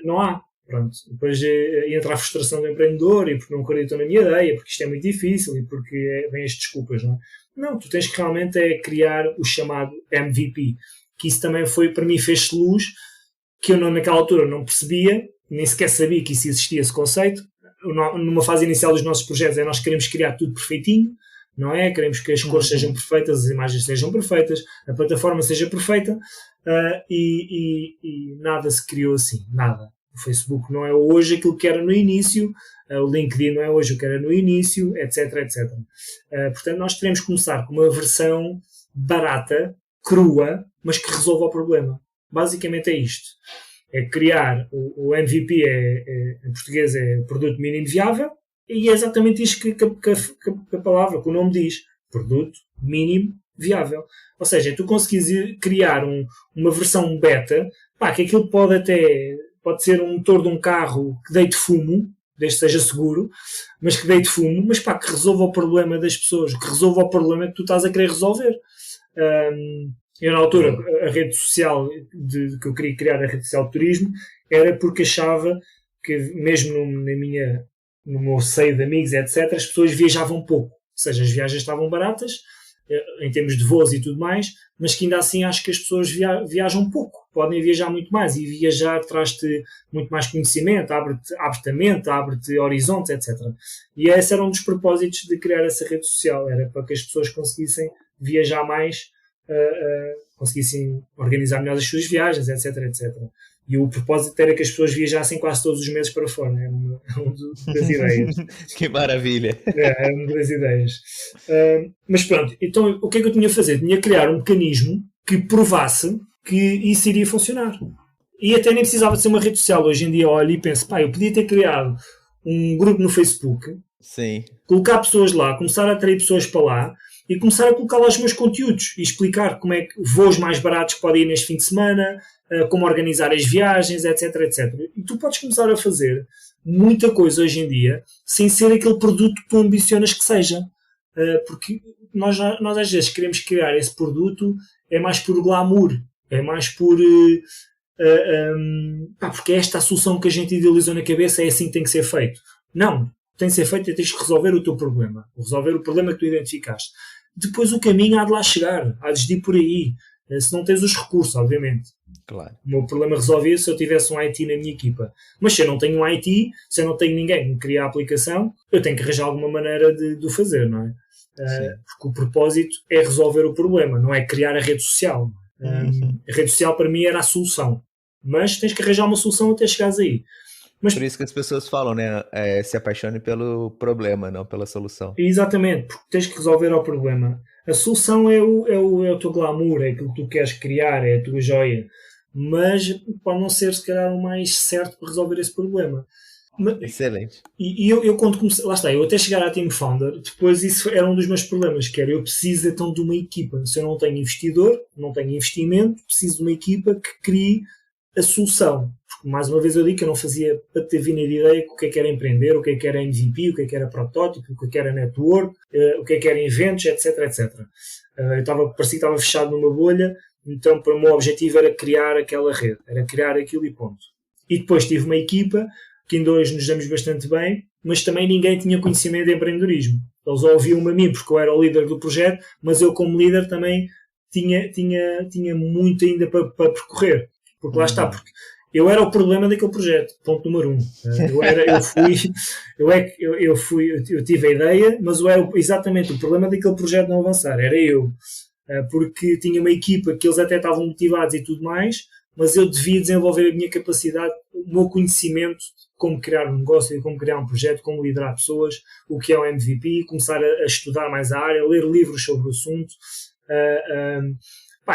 Não há. Pronto. Depois entra a frustração do empreendedor e porque não acreditam na minha ideia, porque isto é muito difícil e porque vêm as desculpas, não é? Não, tu tens que realmente criar o chamado MVP, que isso também foi, para mim, fez-se luz, que eu naquela altura não percebia, nem sequer sabia que isso existia, esse conceito. Numa fase inicial dos nossos projetos, nós queremos criar tudo perfeitinho, não é? Queremos que as cores sejam perfeitas, as imagens sejam perfeitas, a plataforma seja perfeita, e nada se criou assim, nada. O Facebook não é hoje aquilo que era no início, o LinkedIn não é hoje o que era no início, etc, etc. Portanto, nós teremos que começar com uma versão barata, crua, mas que resolva o problema. Basicamente é isto. É criar, o MVP em português é produto mínimo viável, e é exatamente isto que a palavra, que o nome diz. Produto mínimo viável. Ou seja, tu conseguires criar uma versão beta, que aquilo pode ser um motor de um carro que deite fumo, desde que seja seguro, mas que deite fumo, mas que resolva o problema das pessoas, que resolva o problema que tu estás a querer resolver. Eu, na altura, a rede social que eu queria criar, a rede social de turismo, era porque achava que, mesmo no meu seio de amigos, etc., as pessoas viajavam pouco. Ou seja, as viagens estavam baratas, em termos de voos e tudo mais, mas que ainda assim acho que as pessoas viajam pouco. Podem viajar muito mais, e viajar traz-te muito mais conhecimento, abre-te a mente, abre-te horizontes, etc. E esse era um dos propósitos de criar essa rede social, era para que as pessoas conseguissem viajar mais, conseguissem organizar melhor as suas viagens, etc, etc. E o propósito era que as pessoas viajassem quase todos os meses para fora, né? Uma das ideias. Que maravilha! Era uma das ideias. Mas pronto, então o que é que eu tinha a fazer? Tinha a criar um mecanismo que provasse que isso iria funcionar. E até nem precisava de ser uma rede social. Hoje em dia olho e penso, eu podia ter criado um grupo no Facebook, sim, colocar pessoas lá, começar a atrair pessoas para lá e começar a colocar lá os meus conteúdos e explicar como é que voos mais baratos que podem ir neste fim de semana, como organizar as viagens, etc, etc. E tu podes começar a fazer muita coisa hoje em dia sem ser aquele produto que tu ambicionas que seja. Porque nós às vezes queremos criar esse produto, é mais por glamour, é mais por... porque esta é a solução que a gente idealizou na cabeça, é assim que tem que ser feito. Não, tem que ser feito e tens que resolver o teu problema, resolver o problema que tu identificaste. Depois o caminho há de lá chegar, há de ir por aí, se não tens os recursos, obviamente. Claro. O meu problema resolvia se eu tivesse um IT na minha equipa. Mas se eu não tenho um IT, se eu não tenho ninguém que me crie a aplicação, eu tenho que arranjar alguma maneira de o fazer, não é? Porque o propósito é resolver o problema, não é criar a rede social. A rede social para mim era a solução, mas tens que arranjar uma solução até chegares aí. Mas, por isso que as pessoas falam, né? Se apaixone pelo problema, não pela solução. Exatamente, porque tens que resolver o problema. A solução é o teu glamour, é aquilo que tu queres criar, é a tua joia. Mas pode não ser, se calhar, o mais certo para resolver esse problema. Excelente. E eu quando comecei, lá está, eu até chegar à Team Founder, depois isso era um dos meus problemas, que era eu preciso então de uma equipa. Se eu não tenho investidor, não tenho investimento, preciso de uma equipa que crie a solução. Porque, mais uma vez eu digo que eu não fazia para ter vindo de ideia o que é que era empreender, o que é que era MVP, o que era protótipo, o que era network, o que era eventos, etc, etc. Parecia que estava fechado numa bolha, então para o meu objetivo era criar aquela rede, era criar aquilo e ponto. E depois tive uma equipa que ainda hoje nos damos bastante bem, mas também ninguém tinha conhecimento de empreendedorismo. Eles ouviam-me a mim porque eu era o líder do projeto, mas eu como líder também tinha muito ainda para percorrer. Porque lá está, porque eu era o problema daquele projeto, ponto número 1. Eu tive a ideia, mas eu era exatamente o problema daquele projeto não avançar, era eu. Porque tinha uma equipa que eles até estavam motivados e tudo mais, mas eu devia desenvolver a minha capacidade, o meu conhecimento de como criar um negócio, de como criar um projeto, como liderar pessoas, o que é o MVP, começar a estudar mais a área, ler livros sobre o assunto.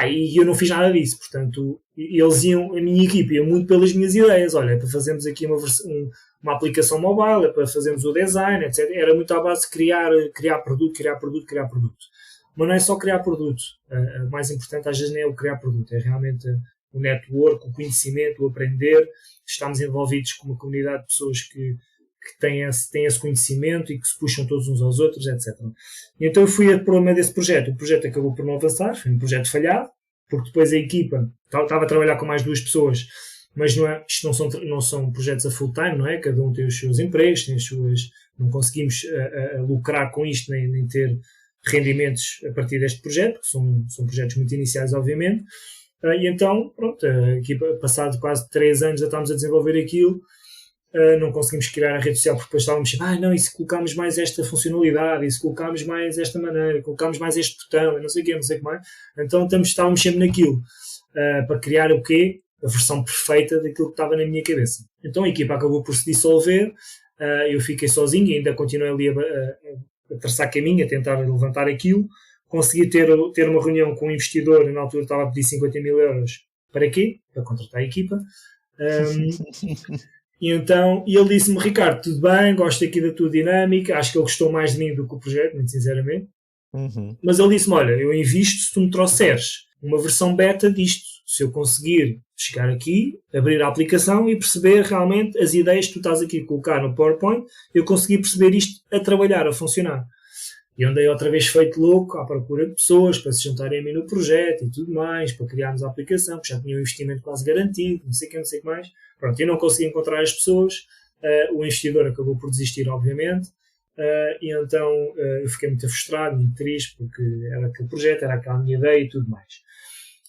E eu não fiz nada disso, portanto, a minha equipe ia muito pelas minhas ideias, olha, é para fazermos aqui uma aplicação mobile, é para fazermos o design, etc. Era muito à base de criar produto. Mas não é só criar produto, o mais importante às vezes nem é o criar produto, é realmente o network, o conhecimento, o aprender. Estamos envolvidos com uma comunidade de pessoas que têm esse conhecimento e que se puxam todos uns aos outros, etc. E então eu fui a problema desse projeto. O projeto acabou por não avançar, foi um projeto falhado, porque depois a equipa estava a trabalhar com mais 2 pessoas, mas isto não são projetos a full time, não é? Cada um tem os seus empregos, não conseguimos lucrar com isto, nem ter rendimentos a partir deste projeto, que são projetos muito iniciais, obviamente. E então, pronto, a equipa, passado quase 3 anos já estávamos a desenvolver aquilo, não conseguimos criar a rede social porque depois estávamos e se colocarmos mais esta funcionalidade, e se colocarmos mais esta maneira, colocarmos mais este botão, não sei o que mais. Então estávamos sempre naquilo, para criar o quê? A versão perfeita daquilo que estava na minha cabeça. Então a equipa acabou por se dissolver, eu fiquei sozinho e ainda continuei ali a traçar caminho, a tentar levantar aquilo. Consegui ter uma reunião com um investidor, na altura estava a pedir 50 mil euros. Para quê? Para contratar a equipa. E ele disse-me, Ricardo, tudo bem, gosto aqui da tua dinâmica, acho que ele gostou mais de mim do que o projeto, muito sinceramente. Mas ele disse-me, olha, eu invisto se tu me trouxeres uma versão beta disto, se eu conseguir chegar aqui, abrir a aplicação e perceber realmente as ideias que tu estás aqui a colocar no PowerPoint, eu consegui perceber isto a trabalhar, a funcionar. E andei outra vez feito louco à procura de pessoas para se juntarem a mim no projeto e tudo mais, para criarmos a aplicação, porque já tinha um investimento quase garantido, não sei o que mais. Pronto, eu não consegui encontrar as pessoas, o investidor acabou por desistir, obviamente, e então eu fiquei muito frustrado, muito triste, porque era aquele projeto, era aquela minha ideia e tudo mais.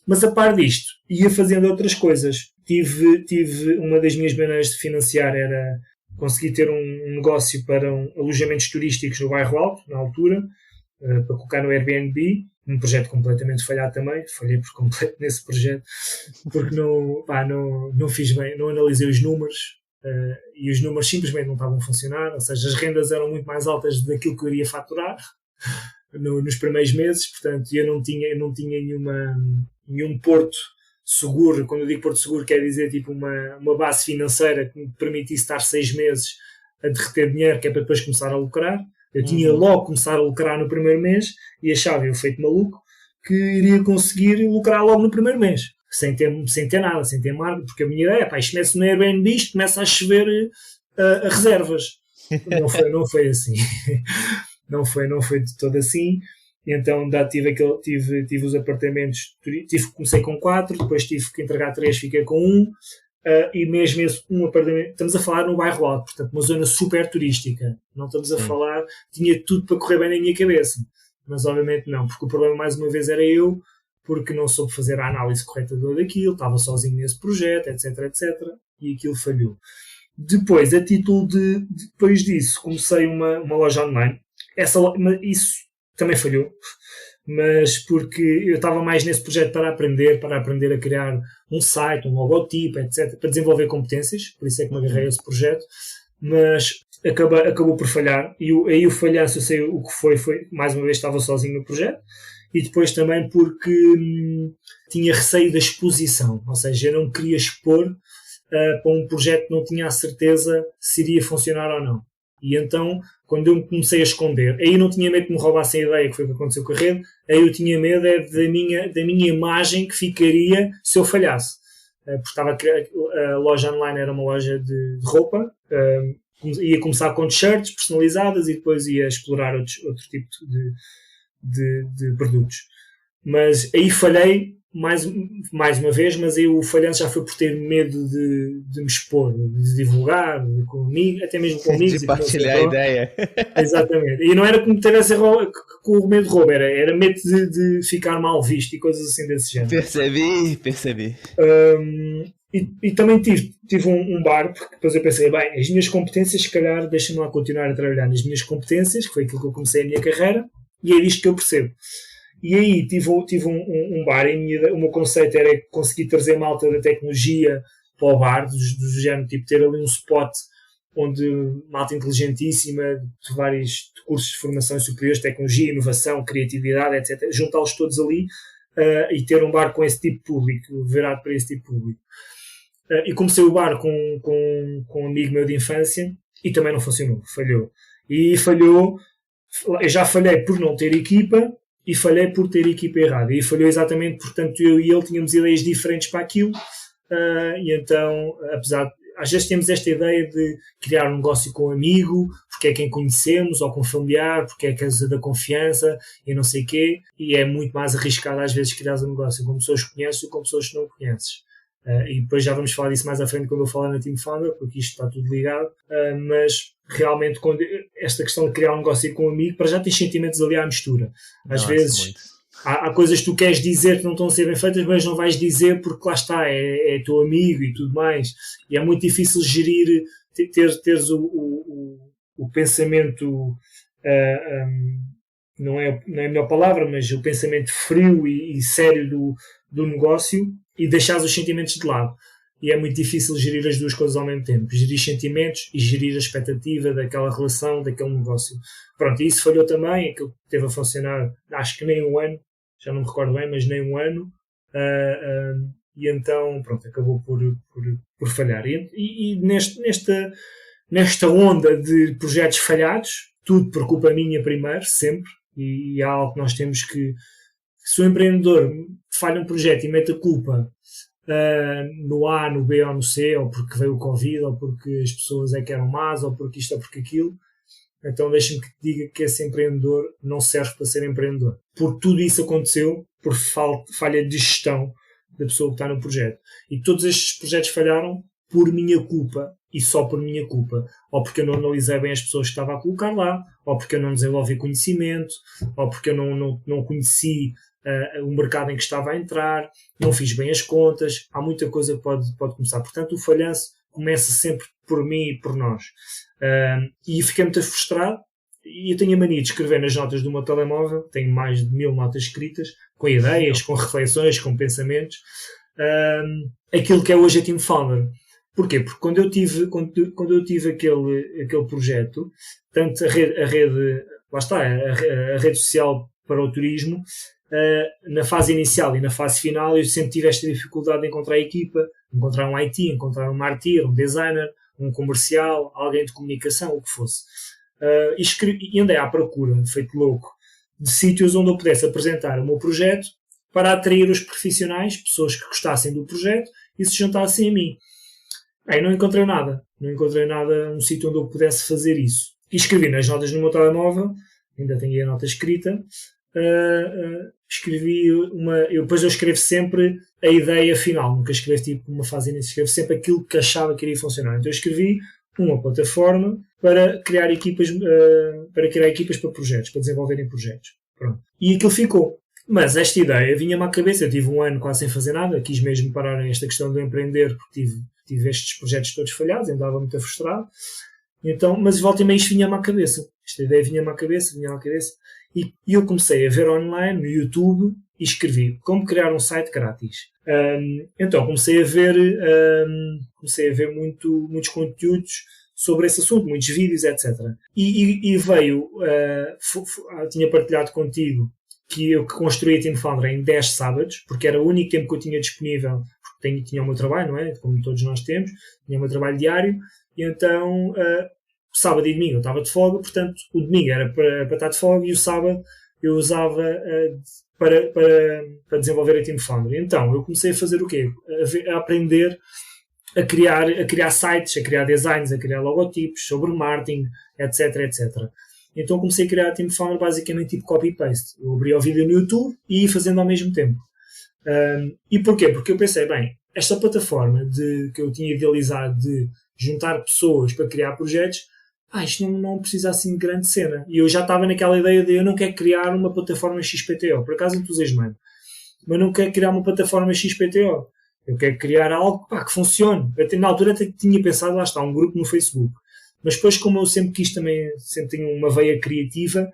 Mas a par disto, ia fazendo outras coisas. Tive uma das minhas maneiras de financiar era consegui ter um negócio para alojamentos turísticos no Bairro Alto, na altura, para colocar no Airbnb, um projeto completamente falhado também, falhei por completo nesse projeto, porque não fiz bem, não analisei os números, e os números simplesmente não estavam a funcionar, ou seja, as rendas eram muito mais altas daquilo que eu iria faturar nos primeiros meses, portanto eu não tinha nenhum porto seguro. Quando eu digo porto seguro quer dizer tipo uma base financeira que me permitisse estar 6 meses a derreter dinheiro, que é para depois começar a lucrar. Eu tinha logo começar a lucrar no primeiro mês e achava, eu feito maluco, que iria conseguir lucrar logo no primeiro mês, sem ter nada, sem ter margem, porque a minha ideia é, isto começa no Airbnb, isto começa a chover a reservas. Não foi assim. não foi de todo assim. Então tive os apartamentos, comecei com 4, depois tive que entregar 3, fiquei com 1, e mesmo esse um apartamento, estamos a falar no Bairro Alto, portanto uma zona super turística, não estamos a falar, tinha tudo para correr bem na minha cabeça, mas obviamente não, porque o problema mais uma vez era eu, porque não soube fazer a análise correta daquilo, estava sozinho nesse projeto, etc, e aquilo falhou. Depois, a título depois disso, comecei uma loja online, isso também falhou, mas porque eu estava mais nesse projeto para aprender a criar um site, um logotipo, etc., para desenvolver competências, por isso é que me agarrei a esse projeto, mas acabou por falhar, e aí o falhanço, eu sei o que foi, mais uma vez estava sozinho no projeto, e depois também porque tinha receio da exposição, ou seja, eu não queria expor para um projeto que não tinha a certeza se iria funcionar ou não. E então, quando eu me comecei a esconder, aí não tinha medo que me roubassem a ideia, que foi o que aconteceu com a rede, aí eu tinha medo da minha imagem que ficaria se eu falhasse. Porque estava a loja online era uma loja de roupa, ia começar com t-shirts personalizadas e depois ia explorar outro tipo de produtos. Mas aí falhei mais uma vez, mas aí o falhanço já foi por ter medo de me expor, de divulgar, comigo, até mesmo com amigos. De partilhar a ideia. Exatamente. E não era como ter essa com o medo de roubo, era medo de ficar mal visto e coisas assim desse género. Percebi. E também tive um bar, porque depois eu pensei, bem, as minhas competências, se calhar, deixa-me lá continuar a trabalhar nas minhas competências, que foi aquilo que eu comecei a minha carreira, e é isto que eu percebo. E aí tive um bar, e o meu conceito era conseguir trazer malta da tecnologia para o bar, do género, tipo, ter ali um spot onde malta inteligentíssima, de vários cursos de formação superior, de tecnologia, inovação, criatividade, etc., juntá-los todos ali e ter um bar com esse tipo de público, virado para esse tipo de público. E comecei o bar com um amigo meu de infância e também não funcionou, falhou. E falhou, eu já falhei por não ter equipa, e falhei por ter a equipa errada. E falhou exatamente, portanto, eu e ele tínhamos ideias diferentes para aquilo, e então, apesar de, às vezes temos esta ideia de criar um negócio com um amigo, porque é quem conhecemos, ou com um familiar, porque é a casa da confiança, e não sei o quê, e é muito mais arriscado às vezes criar um negócio com pessoas que conheces ou com pessoas que não conheces. E depois já vamos falar disso mais à frente quando eu falar na Team Founder, porque isto está tudo ligado, mas realmente quando esta questão de criar um negócio com um amigo, para já tens sentimentos ali à mistura. Às vezes há coisas que tu queres dizer que não estão a ser bem feitas, mas não vais dizer porque lá está, é teu amigo e tudo mais, e é muito difícil gerir, teres o pensamento, não é a melhor palavra, mas o pensamento frio e sério do negócio, e deixares os sentimentos de lado. E é muito difícil gerir as duas coisas ao mesmo tempo. Gerir sentimentos e gerir a expectativa daquela relação, daquele negócio. Pronto, e isso falhou também. Aquilo teve a funcionar, acho que nem um ano. Já não me recordo bem, mas nem um ano. E então, pronto, acabou por falhar. E nesta onda de projetos falhados, tudo por culpa minha primeiro, sempre. E há algo que nós temos que... Se o empreendedor falha um projeto e mete a culpa no A, no B ou no C, ou porque veio o Covid, ou porque as pessoas é que eram más, ou porque isto ou porque aquilo, então deixa-me que te diga que esse empreendedor não serve para ser empreendedor. Porque tudo isso aconteceu por falha de gestão da pessoa que está no projeto. E todos estes projetos falharam por minha culpa, e só por minha culpa. Ou porque eu não analisei bem as pessoas que estava a colocar lá, ou porque eu não desenvolvi conhecimento, ou porque eu não conheci o mercado em que estava a entrar, não fiz bem as contas, há muita coisa que pode começar. Portanto, o falhanço começa sempre por mim e por nós. E fiquei muito frustrado, e eu tenho a mania de escrever nas notas do meu telemóvel, tenho mais de 1000 notas escritas, com ideias, com reflexões, com pensamentos, aquilo que é hoje a Team Founder. Porquê? Porque quando eu tive aquele projeto, tanto a rede, lá está, a rede social para o turismo, na fase inicial e na fase final, eu sempre tive esta dificuldade de encontrar a equipa, encontrar um IT, encontrar um marketeer, um designer, um comercial, alguém de comunicação, o que fosse. E andei à procura, feito louco, de sítios onde eu pudesse apresentar o meu projeto para atrair os profissionais, pessoas que gostassem do projeto e se juntassem a mim. Aí não encontrei nada, um sítio onde eu pudesse fazer isso. E escrevi nas notas no meu telemóvel, ainda tenho a nota escrita, depois eu escrevo sempre a ideia final, nunca escrevo tipo uma fase inicial, escrevo sempre aquilo que achava que iria funcionar. Então eu escrevi uma plataforma para criar equipas para projetos, para desenvolverem projetos. Pronto. E aquilo ficou. Mas esta ideia vinha-me à cabeça, eu tive um ano quase sem fazer nada, quis mesmo parar nesta questão de empreender, porque tive estes projetos todos falhados, andava muito frustrado. Então, mas volta e meia isto vinha-me à cabeça. Esta ideia vinha-me à cabeça, E eu comecei a ver online, no YouTube, e escrevi como criar um site grátis. Então comecei a ver muitos conteúdos sobre esse assunto, muitos vídeos, etc. E veio, tinha partilhado contigo que eu construí a Team Founder em 10 sábados, porque era o único tempo que eu tinha disponível, porque tinha o meu trabalho, não é? Como todos nós temos, tinha o meu trabalho diário, e então sábado e domingo eu estava de folga, portanto o domingo era para estar de folga e o sábado eu usava para desenvolver a Team Founder. Então eu comecei a fazer o quê? A aprender a criar sites, a criar designs, a criar logotipos, sobre marketing, etc, etc. Então comecei a criar a Team Founder basicamente tipo copy-paste. Eu abria o vídeo no YouTube e ia fazendo ao mesmo tempo. E porquê? Porque eu pensei, bem, esta plataforma que eu tinha idealizado de juntar pessoas para criar projetos, isto não precisa assim de grande cena. E eu já estava naquela ideia de eu não quero criar uma plataforma XPTO. Por acaso entusiasmei-me. Mas não quero criar uma plataforma XPTO. Eu quero criar algo que funcione. Na altura até tinha pensado, lá está, um grupo no Facebook. Mas depois, como eu sempre quis também, sempre tenho uma veia criativa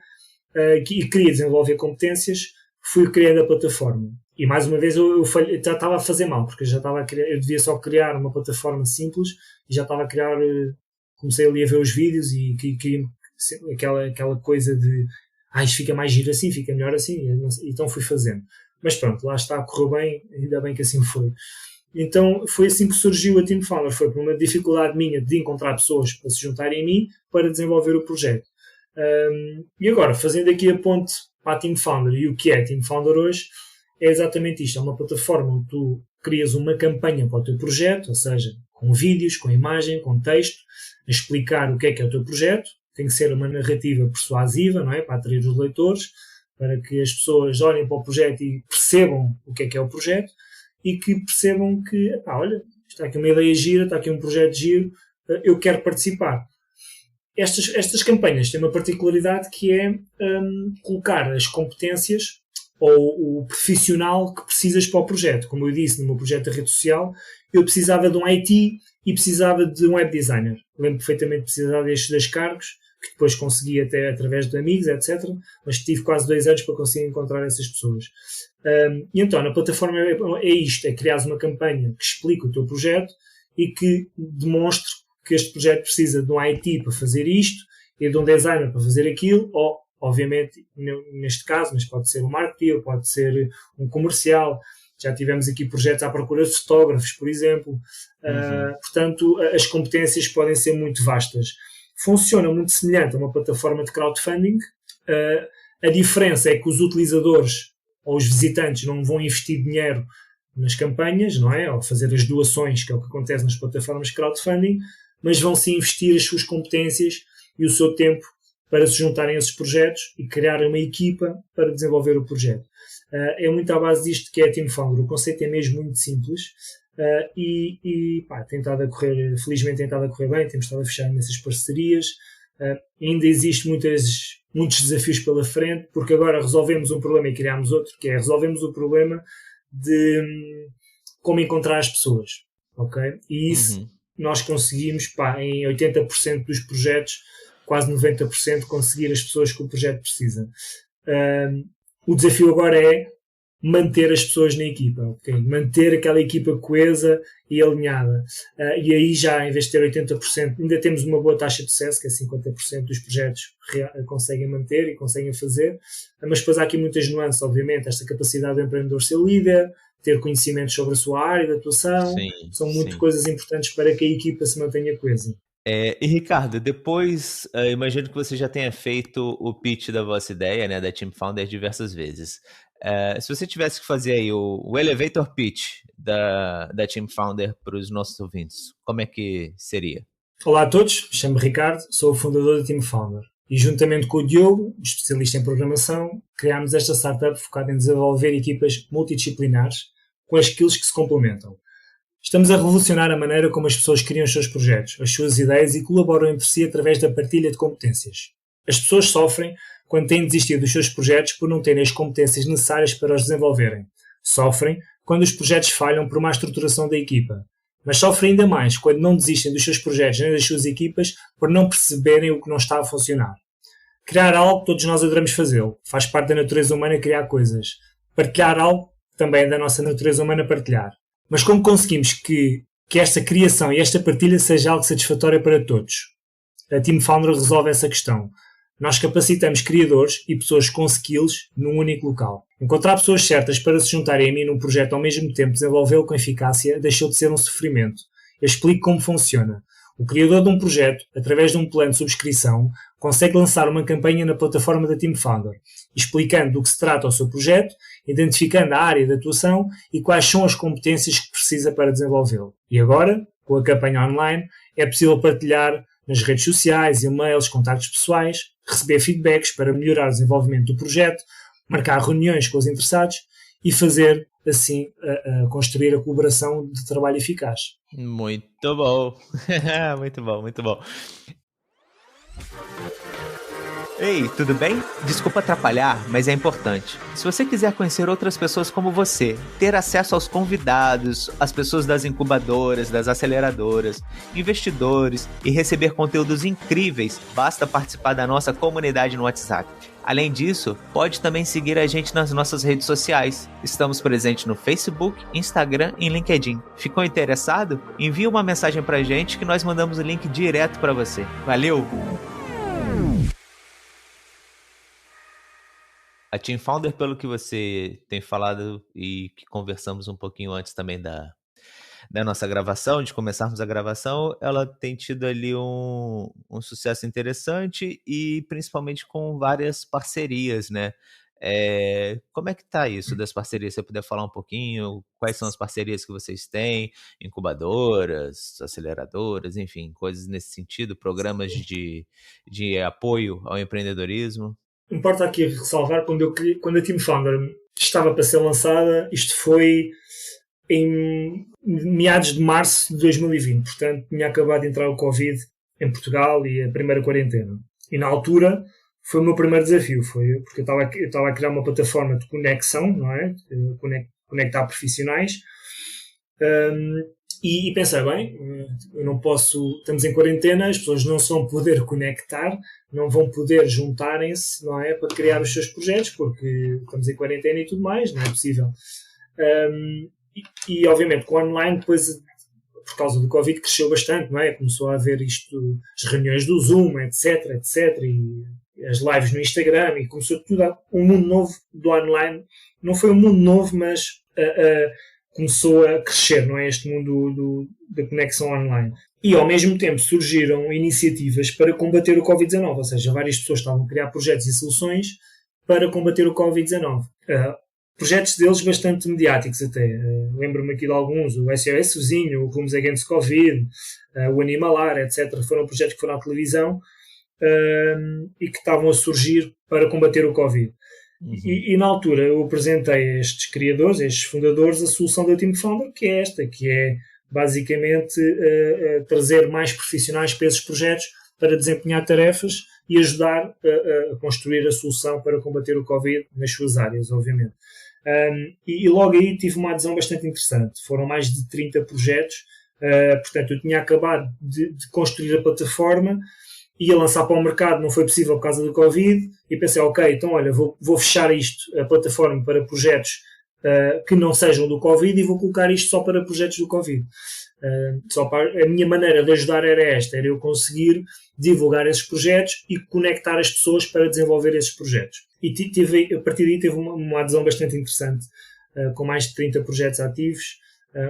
e queria desenvolver competências, fui criando a plataforma. E mais uma vez eu já estava a fazer mal, porque eu devia só criar uma plataforma simples e já estava a criar, comecei ali a ver os vídeos e queria aquela coisa de isto fica mais giro assim, fica melhor assim, e então fui fazendo. Mas pronto, lá está, correu bem, ainda bem que assim foi. Então foi assim que surgiu a Team Founder, foi por uma dificuldade minha de encontrar pessoas para se juntarem a mim para desenvolver o projeto. E agora, fazendo aqui a ponte para a Team Founder e o que é a Team Founder hoje, é exatamente isto, é uma plataforma onde tu crias uma campanha para o teu projeto, ou seja, com vídeos, com imagem, com texto, a explicar o que é o teu projeto, tem que ser uma narrativa persuasiva, não é? Para atrair os leitores, para que as pessoas olhem para o projeto e percebam o que é o projeto e que percebam que, olha, está aqui uma ideia gira, está aqui um projeto giro, eu quero participar. Estas campanhas têm uma particularidade que é colocar as competências ou o profissional que precisas para o projeto. Como eu disse, no meu projeto de rede social, eu precisava de um IT e precisava de um web designer. Lembro perfeitamente de precisar destes 2 cargos, que depois consegui até através de amigos, etc. Mas tive quase 2 anos para conseguir encontrar essas pessoas. E então, na plataforma é isto, é criar uma campanha que explique o teu projeto e que demonstre que este projeto precisa de um IT para fazer isto e de um designer para fazer aquilo, ou, obviamente, neste caso, mas pode ser um marketing, pode ser um comercial. Já tivemos aqui projetos à procura de fotógrafos, por exemplo. Portanto, as competências podem ser muito vastas. Funciona muito semelhante a uma plataforma de crowdfunding. A diferença é que os utilizadores ou os visitantes não vão investir dinheiro nas campanhas, não é? Ou fazer as doações, que é o que acontece nas plataformas de crowdfunding, mas vão sim investir as suas competências e o seu tempo para se juntarem a esses projetos e criar uma equipa para desenvolver o projeto. É muito à base disto que é a Team Founder. O conceito é mesmo muito simples felizmente tem estado a correr bem, temos estado a fechar nessas parcerias. Ainda existe muitos desafios pela frente, porque agora resolvemos um problema e criámos outro, que é resolvemos o problema de como encontrar as pessoas, ok? E isso nós conseguimos, em 80% dos projetos, quase 90% conseguir as pessoas que o projeto precisa. O desafio agora é manter as pessoas na equipa, okay? Manter aquela equipa coesa e alinhada. E aí já, em vez de ter 80%, ainda temos uma boa taxa de sucesso, que é 50% dos projetos conseguem manter e conseguem fazer, mas depois há aqui muitas nuances, obviamente, esta capacidade do empreendedor ser líder, ter conhecimentos sobre a sua área de atuação, são muitas coisas importantes para que a equipa se mantenha coesa. E Ricardo, depois, imagino que você já tenha feito o pitch da vossa ideia, né, da Team Founder diversas vezes. Se você tivesse que fazer aí o elevator pitch da Team Founder para os nossos ouvintes, como é que seria? Olá a todos, chamo-me Ricardo, sou o fundador da Team Founder e juntamente com o Diogo, especialista em programação, criámos esta startup focada em desenvolver equipas multidisciplinares com as skills que se complementam. Estamos a revolucionar a maneira como as pessoas criam os seus projetos, as suas ideias e colaboram entre si através da partilha de competências. As pessoas sofrem quando têm desistido dos seus projetos por não terem as competências necessárias para os desenvolverem. Sofrem quando os projetos falham por má estruturação da equipa. Mas sofrem ainda mais quando não desistem dos seus projetos nem das suas equipas por não perceberem o que não está a funcionar. Criar algo, todos nós adoramos fazê-lo. Faz parte da natureza humana criar coisas. Partilhar algo, também é da nossa natureza humana partilhar. Mas como conseguimos que esta criação e esta partilha seja algo satisfatório para todos? A Team Founder resolve essa questão. Nós capacitamos criadores e pessoas com skills num único local. Encontrar pessoas certas para se juntarem a mim num projeto ao mesmo tempo desenvolvê-lo com eficácia deixou de ser um sofrimento. Eu explico como funciona. O criador de um projeto, através de um plano de subscrição, consegue lançar uma campanha na plataforma da Team Founder, explicando do que se trata o seu projeto, identificando a área de atuação e quais são as competências que precisa para desenvolvê-lo. E agora, com a campanha online, é possível partilhar nas redes sociais, e-mails, contactos pessoais, receber feedbacks para melhorar o desenvolvimento do projeto, marcar reuniões com os interessados e fazer, assim, construir a colaboração de trabalho eficaz. Muito bom. Muito bom, muito bom. Ei, tudo bem? Desculpa atrapalhar, mas é importante. Se você quiser conhecer outras pessoas como você, ter acesso aos convidados, às pessoas das incubadoras, das aceleradoras, investidores e receber conteúdos incríveis, basta participar da nossa comunidade no WhatsApp. Além disso, pode também seguir a gente nas nossas redes sociais. Estamos presentes no Facebook, Instagram e LinkedIn. Ficou interessado? Envie uma mensagem pra gente que nós mandamos o link direto para você. Valeu! A Team Founder, pelo que você tem falado e que conversamos um pouquinho antes também da nossa gravação, de começarmos a gravação, ela tem tido ali um sucesso interessante e principalmente com várias parcerias, né? Como é que tá isso das parcerias? Se você puder falar um pouquinho, quais são as parcerias que vocês têm, incubadoras, aceleradoras, enfim, coisas nesse sentido, programas de apoio ao empreendedorismo? Importa aqui ressalvar, quando a Team Founder estava para ser lançada, isto foi em meados de março de 2020, portanto tinha acabado de entrar o Covid em Portugal e a primeira quarentena. E na altura foi o meu primeiro desafio, porque eu estava a criar uma plataforma de conexão, não é? Conectar profissionais. E pensei, bem, eu não posso, estamos em quarentena, as pessoas não se vão poder conectar, não vão poder juntarem-se, não é, para criar os seus projetos, porque estamos em quarentena e tudo mais, não é possível. E obviamente com o online, depois, por causa do Covid, cresceu bastante, não é? Começou a haver as reuniões do Zoom, etc, e as lives no Instagram, e começou tudo um mundo novo do online. Não foi um mundo novo, mas começou a crescer, não é? Este mundo da conexão online. E, ao mesmo tempo, surgiram iniciativas para combater o Covid-19, ou seja, várias pessoas estavam a criar projetos e soluções para combater o Covid-19. Projetos deles bastante mediáticos até. Lembro-me aqui de alguns, o SOS Vizinho, o Rumos Against Covid, o Animalar, etc. Foram projetos que foram à televisão e que estavam a surgir para combater o Covid. Uhum. E na altura eu apresentei a estes criadores, a estes fundadores, a solução da Team Founder, que é esta, que é basicamente trazer mais profissionais para esses projetos para desempenhar tarefas e ajudar a construir a solução para combater o Covid nas suas áreas, obviamente. E logo aí tive uma adesão bastante interessante. Foram mais de 30 projetos, portanto eu tinha acabado de construir a plataforma, ia lançar para o mercado, não foi possível por causa do Covid, e pensei, ok, então olha, vou fechar a plataforma para projetos que não sejam do Covid e vou colocar isto só para projetos do Covid. A minha maneira de ajudar era eu conseguir divulgar esses projetos e conectar as pessoas para desenvolver esses projetos. E a partir daí teve uma adesão bastante interessante, com mais de 30 projetos ativos.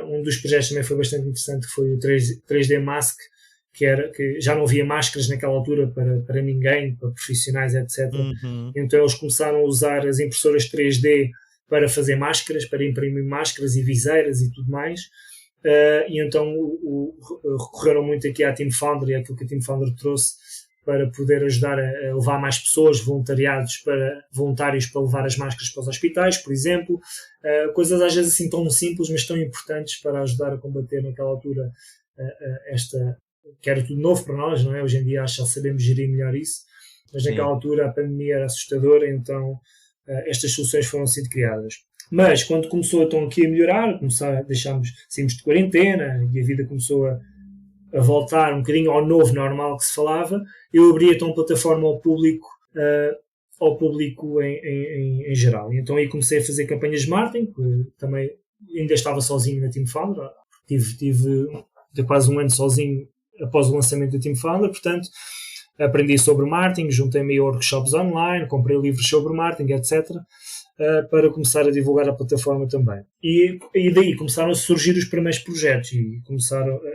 Um dos projetos também foi bastante interessante, que foi o 3D Mask, que já não havia máscaras naquela altura para ninguém, para profissionais, etc. Uhum. Então eles começaram a usar as impressoras 3D para fazer máscaras, para imprimir máscaras e viseiras e tudo mais. E então recorreram muito aqui à Team Founder e àquilo que a Team Founder trouxe para poder ajudar a levar mais pessoas, voluntários para levar as máscaras para os hospitais, por exemplo. Coisas às vezes assim tão simples, mas tão importantes para ajudar a combater naquela altura que era tudo novo para nós, não é? Hoje em dia acho que já sabemos gerir melhor isso, mas naquela altura a pandemia era assustadora, então estas soluções foram sendo criadas. Mas quando começou então aqui a melhorar, saímos de quarentena e a vida começou a voltar um bocadinho ao novo normal que se falava, eu abri então a plataforma ao público ao público em geral. E então aí comecei a fazer campanhas de marketing, que também ainda estava sozinho na Team Founder, tive quase um ano sozinho após o lançamento da Team Founder, portanto aprendi sobre marketing, juntei-me a workshops online, comprei livros sobre marketing, etc., para começar a divulgar a plataforma também. E daí começaram a surgir os primeiros projetos e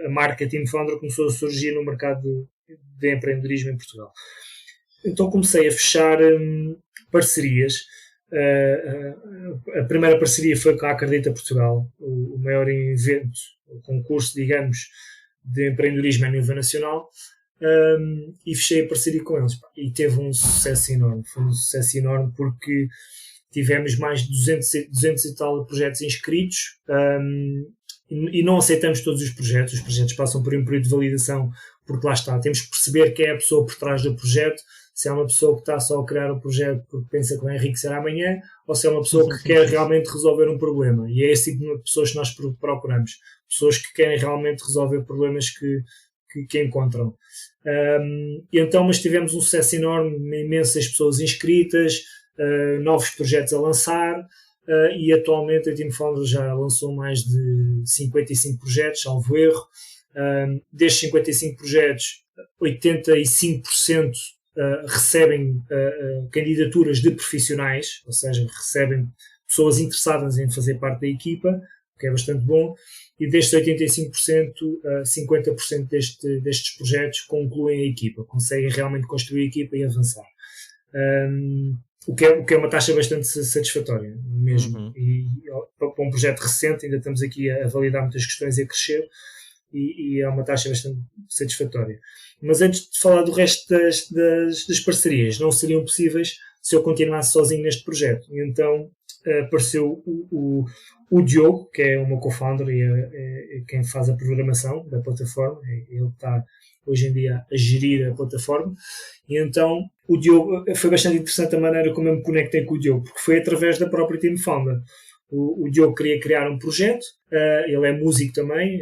a marca Team Founder começou a surgir no mercado de empreendedorismo em Portugal. Então comecei a fechar parcerias. A primeira parceria foi com a Acredita Portugal, o maior evento, o concurso, digamos, de empreendedorismo a nível nacional, e fechei a parceria com eles. E teve um sucesso enorme. Foi um sucesso enorme porque tivemos mais de 200 e tal projetos inscritos, e não aceitamos todos os projetos passam por um período de validação, porque lá está, temos que perceber quem é a pessoa por trás do projeto, se é uma pessoa que está só a criar o projeto porque pensa que vai enriquecer amanhã, ou se é uma pessoa que quer realmente resolver um problema. E é esse tipo de pessoas que nós procuramos. Pessoas que querem realmente resolver problemas que encontram. E então, mas tivemos um sucesso enorme, imensas pessoas inscritas, novos projetos a lançar, e atualmente a Team Founder já lançou mais de 55 projetos, salvo erro. Destes 55 projetos, 85% recebem candidaturas de profissionais, ou seja, recebem pessoas interessadas em fazer parte da equipa, o que é bastante bom, e destes 85%, 50% destes projetos concluem a equipa, conseguem realmente construir a equipa e avançar. O que é uma taxa bastante satisfatória mesmo. E para um projeto recente ainda estamos aqui a validar muitas questões e a crescer, e é uma taxa bastante satisfatória. Mas antes de falar do resto das parcerias, não seriam possíveis se eu continuasse sozinho neste projeto. E então apareceu o Diogo, que é o meu co-founder e é quem faz a programação da plataforma. Ele está hoje em dia a gerir a plataforma. E então o Diogo, foi bastante interessante a maneira como eu me conectei com o Diogo, porque foi através da própria Team Founder. O Diogo queria criar um projeto, ele é músico também,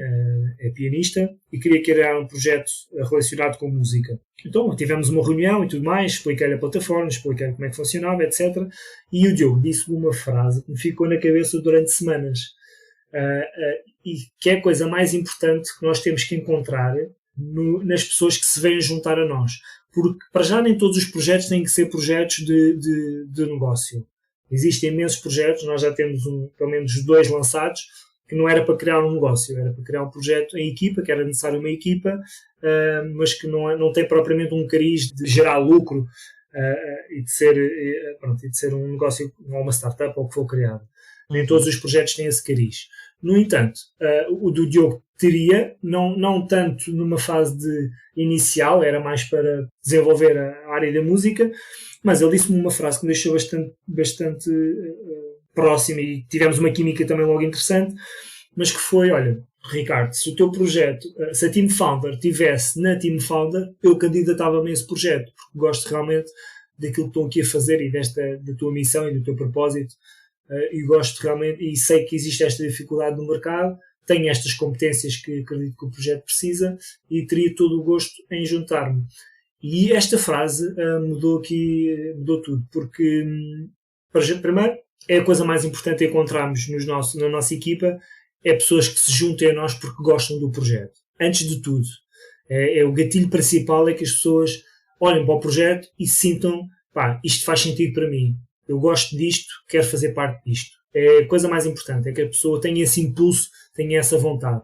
é pianista, e queria criar um projeto relacionado com música. Então tivemos uma reunião e tudo mais, expliquei-lhe a plataforma, expliquei-lhe como é que funcionava, etc. E o Diogo disse-me uma frase que me ficou na cabeça durante semanas, e que é a coisa mais importante que nós temos que encontrar nas pessoas que se vêm juntar a nós. Porque, para já, nem todos os projetos têm que ser projetos de negócio. Existem imensos projetos, nós já temos pelo menos 2 lançados, que não era para criar um negócio, era para criar um projeto em equipa, que era necessário uma equipa, mas que não tem propriamente um cariz de gerar lucro e de ser um negócio ou uma startup ou o que for criado. Nem todos os projetos têm esse cariz. No entanto, o do Diogo teria, não tanto numa fase inicial, era mais para desenvolver a área da música, mas ele disse-me uma frase que me deixou bastante próxima, e tivemos uma química também logo interessante, mas que foi, olha, Ricardo, se o teu projeto, se a Team Founder estivesse na Team Founder, eu candidatava-me a esse projeto, porque gosto realmente daquilo que estão aqui a fazer e da tua missão e do teu propósito, e gosto realmente, e sei que existe esta dificuldade no mercado, tenho estas competências que acredito que o projeto precisa, e teria todo o gosto em juntar-me. E esta frase mudou tudo, porque, primeiro, é a coisa mais importante a encontrarmos na nossa equipa, é pessoas que se juntem a nós porque gostam do projeto. Antes de tudo, o gatilho principal é que as pessoas olhem para o projeto e sintam, isto faz sentido para mim, eu gosto disto, quero fazer parte disto. É a coisa mais importante, é que a pessoa tenha esse impulso, tenha essa vontade.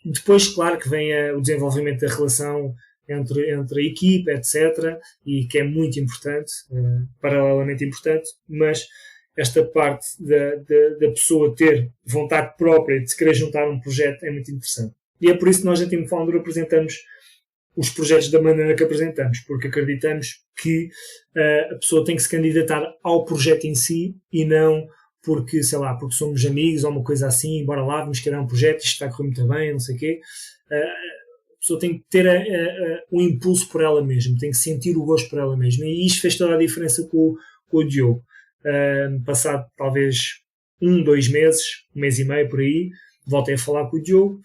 Depois, claro que vem o desenvolvimento da relação entre a equipa, etc., e que é muito importante, paralelamente importante, mas esta parte da pessoa ter vontade própria de se querer juntar a um projeto é muito interessante. E é por isso que nós, na Team Founder, apresentamos os projetos da maneira que apresentamos, porque acreditamos que a pessoa tem que se candidatar ao projeto em si e não porque, sei lá, porque somos amigos ou uma coisa assim, bora lá, vamos criar um projeto, isto está a correr muito bem, não sei o quê. A pessoa tem que ter o impulso por ela mesma, tem que sentir o gosto por ela mesma. E isto fez toda a diferença com o Diogo. Passado talvez 2 meses, 1 mês e meio por aí, voltei a falar com o Diogo,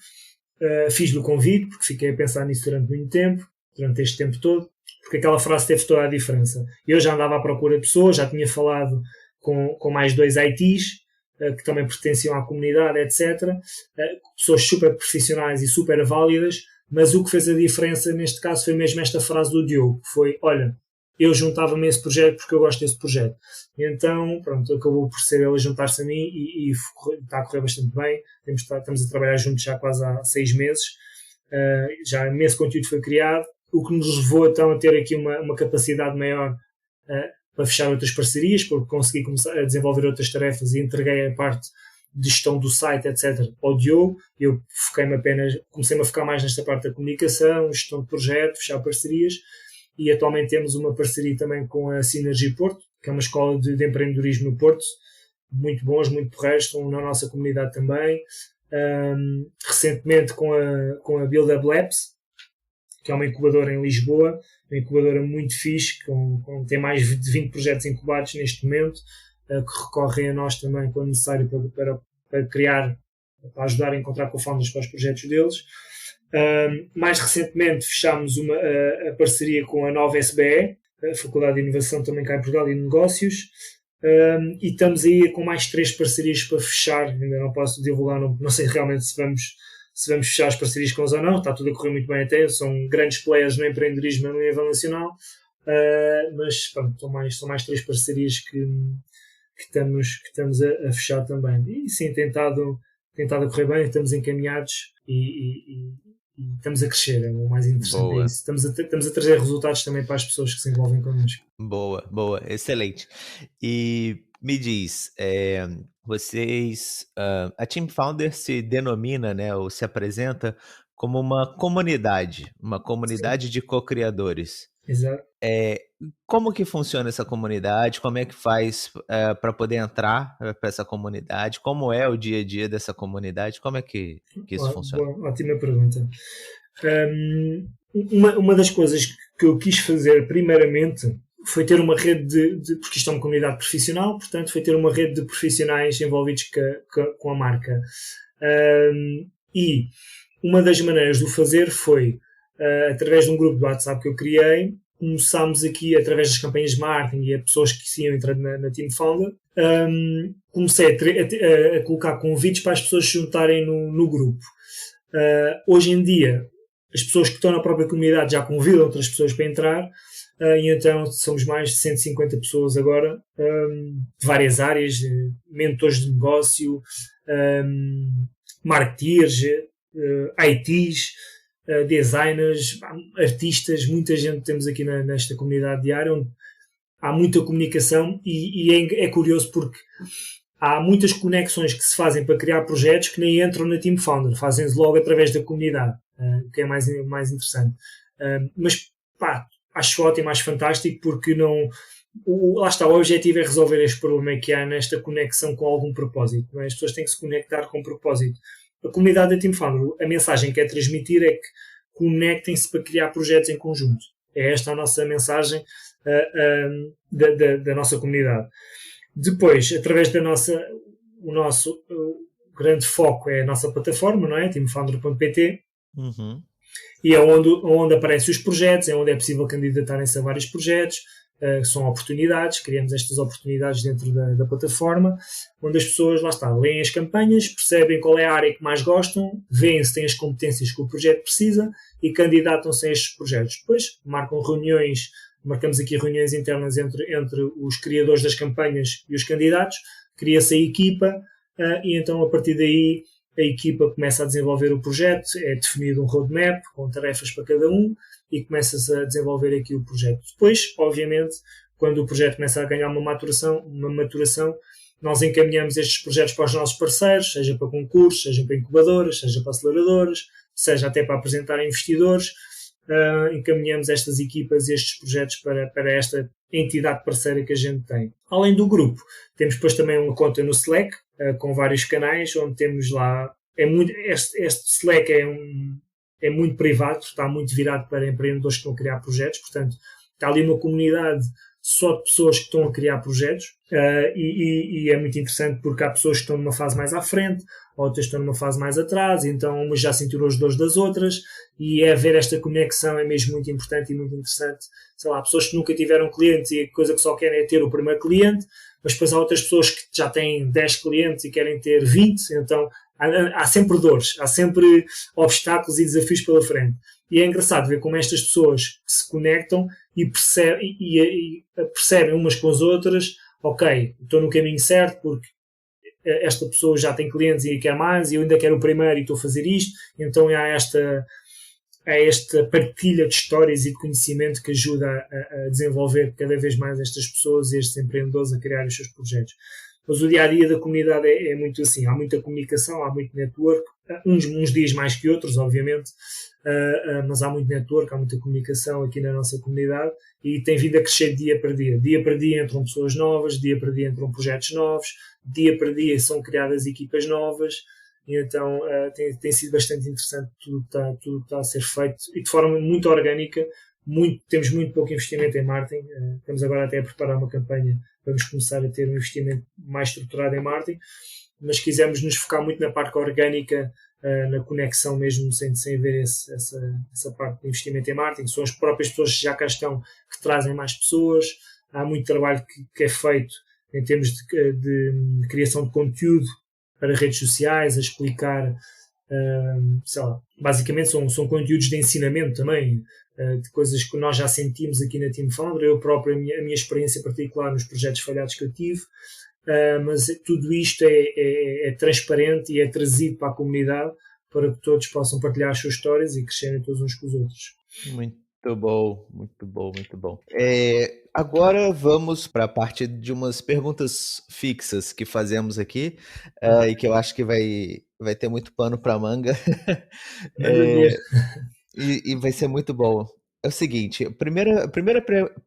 fiz-lhe o convite, porque fiquei a pensar nisso durante muito tempo, durante este tempo todo, porque aquela frase teve toda a diferença. Eu já andava à procura de pessoas, já tinha falado com mais 2 ITs, que também pertenciam à comunidade, etc. Pessoas super profissionais e super válidas, mas o que fez a diferença neste caso foi mesmo esta frase do Diogo, que foi, olha, eu juntava-me a esse projeto porque eu gosto desse projeto. E então, pronto, acabou por ser ele a juntar-se a mim e está a correr bastante bem. Estamos a trabalhar juntos já quase há 6 meses. Já imenso conteúdo foi criado, o que nos levou então a ter aqui uma capacidade maior para fechar outras parcerias, porque consegui começar a desenvolver outras tarefas e entreguei a parte de gestão do site, etc., ao Diogo. Eu comecei-me a focar mais nesta parte da comunicação, gestão de projetos, fechar parcerias, e atualmente temos uma parceria também com a Synergy Porto, que é uma escola de empreendedorismo no Porto, muito bons, muito porreiros, estão na nossa comunidade também. Recentemente com a Build Up Labs, que é uma incubadora em Lisboa, uma incubadora muito fixe, tem mais de 20 projetos incubados neste momento, que recorrem a nós também quando necessário para criar, para ajudar a encontrar co-founders para os projetos deles. Mais recentemente fechámos a parceria com a Nova SBE, a Faculdade de Inovação também cá em Portugal e Negócios, e estamos aí com mais 3 parcerias para fechar. Ainda não posso divulgar, não sei realmente se vamos fechar as parcerias com eles ou não, está tudo a correr muito bem até, são grandes players no empreendedorismo no nível nacional, mas pronto, são mais 3 parcerias que estamos a fechar também. E sim, tentado a correr bem, estamos encaminhados e estamos a crescer, é o mais interessante. Boa. É isso. Estamos a trazer resultados também para as pessoas que se envolvem connosco. Boa, excelente. E me diz, a Team Founder se denomina, né, ou se apresenta como uma comunidade Sim. De co-criadores. Exato. Como que funciona essa comunidade? Como é que faz para poder entrar para essa comunidade? Como é o dia a dia dessa comunidade? Como é que isso funciona? Ótima pergunta. Uma das coisas que eu quis fazer primeiramente foi ter uma rede porque isto é uma comunidade profissional, portanto foi ter uma rede de profissionais envolvidos com a marca. E uma das maneiras de o fazer foi através de um grupo de WhatsApp que eu criei. Começámos aqui, através das campanhas de marketing e a pessoas que se iam entrar na Team Founder, comecei a colocar convites para as pessoas se juntarem no grupo. Hoje em dia, as pessoas que estão na própria comunidade já convidam outras pessoas para entrar, e então somos mais de 150 pessoas agora, de várias áreas, mentores de negócio, marketeers, ITs, designers, artistas, muita gente temos aqui nesta comunidade diária, onde há muita comunicação e é curioso porque há muitas conexões que se fazem para criar projetos que nem entram na Team Founder, fazem-se logo através da comunidade, que é mais interessante. Mas acho ótimo, acho fantástico, porque lá está, o objetivo é resolver este problema que há nesta conexão com algum propósito, não é? As pessoas têm que se conectar com propósito. A comunidade da Team Founder, a mensagem que quer transmitir é que conectem-se para criar projetos em conjunto. É esta a nossa mensagem da nossa comunidade. Depois, através o nosso grande foco é a nossa plataforma, não é? teamfounder.pt. Uhum. E é onde aparecem os projetos, é onde é possível candidatarem-se a vários projetos, são oportunidades, criamos estas oportunidades dentro da plataforma, onde as pessoas, lá está, leem as campanhas, percebem qual é a área que mais gostam, veem se têm as competências que o projeto precisa e candidatam-se a estes projetos. Depois marcamos aqui reuniões internas entre os criadores das campanhas e os candidatos, cria-se a equipa, e então a partir daí a equipa começa a desenvolver o projeto, é definido um roadmap com tarefas para cada um e começa-se a desenvolver aqui o projeto. Depois, obviamente, quando o projeto começa a ganhar uma maturação, nós encaminhamos estes projetos para os nossos parceiros, seja para concursos, seja para incubadoras, seja para aceleradoras, seja até para apresentar a investidores. Encaminhamos estas equipas e estes projetos para esta entidade parceira que a gente tem. Além do grupo, temos depois também uma conta no Slack, com vários canais, onde temos lá, este Slack é muito privado, está muito virado para empreendedores que estão a criar projetos, portanto, está ali uma comunidade só de pessoas que estão a criar projetos, e é muito interessante porque há pessoas que estão numa fase mais à frente, outras estão numa fase mais atrás, então umas já sentiram os dores das outras, e ver esta conexão é mesmo muito importante e muito interessante. Sei lá, pessoas que nunca tiveram clientes e a coisa que só querem é ter o primeiro cliente, mas depois há outras pessoas que já têm 10 clientes e querem ter 20, então há sempre dores, há sempre obstáculos e desafios pela frente. E é engraçado ver como estas pessoas se conectam e percebem umas com as outras, ok, estou no caminho certo porque esta pessoa já tem clientes e quer mais, e eu ainda quero o primeiro e estou a fazer isto, então há esta partilha de histórias e de conhecimento que ajuda a desenvolver cada vez mais estas pessoas e estes empreendedores a criar os seus projetos. Mas o dia-a-dia da comunidade é muito assim, há muita comunicação, há muito network, uns dias mais que outros, obviamente, mas há muito network, há muita comunicação aqui na nossa comunidade e tem vindo a crescer dia para dia. Dia para dia entram pessoas novas, dia para dia entram projetos novos, dia para dia são criadas equipas novas, e então tem sido bastante interessante tudo que está a ser feito e de forma muito orgânica. Temos muito pouco investimento em marketing, estamos agora até a preparar uma campanha, vamos começar a ter um investimento mais estruturado em marketing, mas quisemos nos focar muito na parte orgânica, na conexão mesmo, sem ver essa parte de investimento em marketing. São as próprias pessoas que já cá estão que trazem mais pessoas, há muito trabalho que é feito em termos de criação de conteúdo para redes sociais, a explicar, sei lá, basicamente são conteúdos de ensinamento também, de coisas que nós já sentimos aqui na Team Founder, eu próprio, a minha experiência particular nos projetos falhados que eu tive, mas tudo isto é transparente e é trazido para a comunidade para que todos possam partilhar as suas histórias e crescerem todos uns com os outros. Muito bom, muito bom, muito bom. Agora vamos para a parte de umas perguntas fixas que fazemos aqui e que eu acho que vai ter muito pano para manga. E vai ser muito bom. É o seguinte, a primeira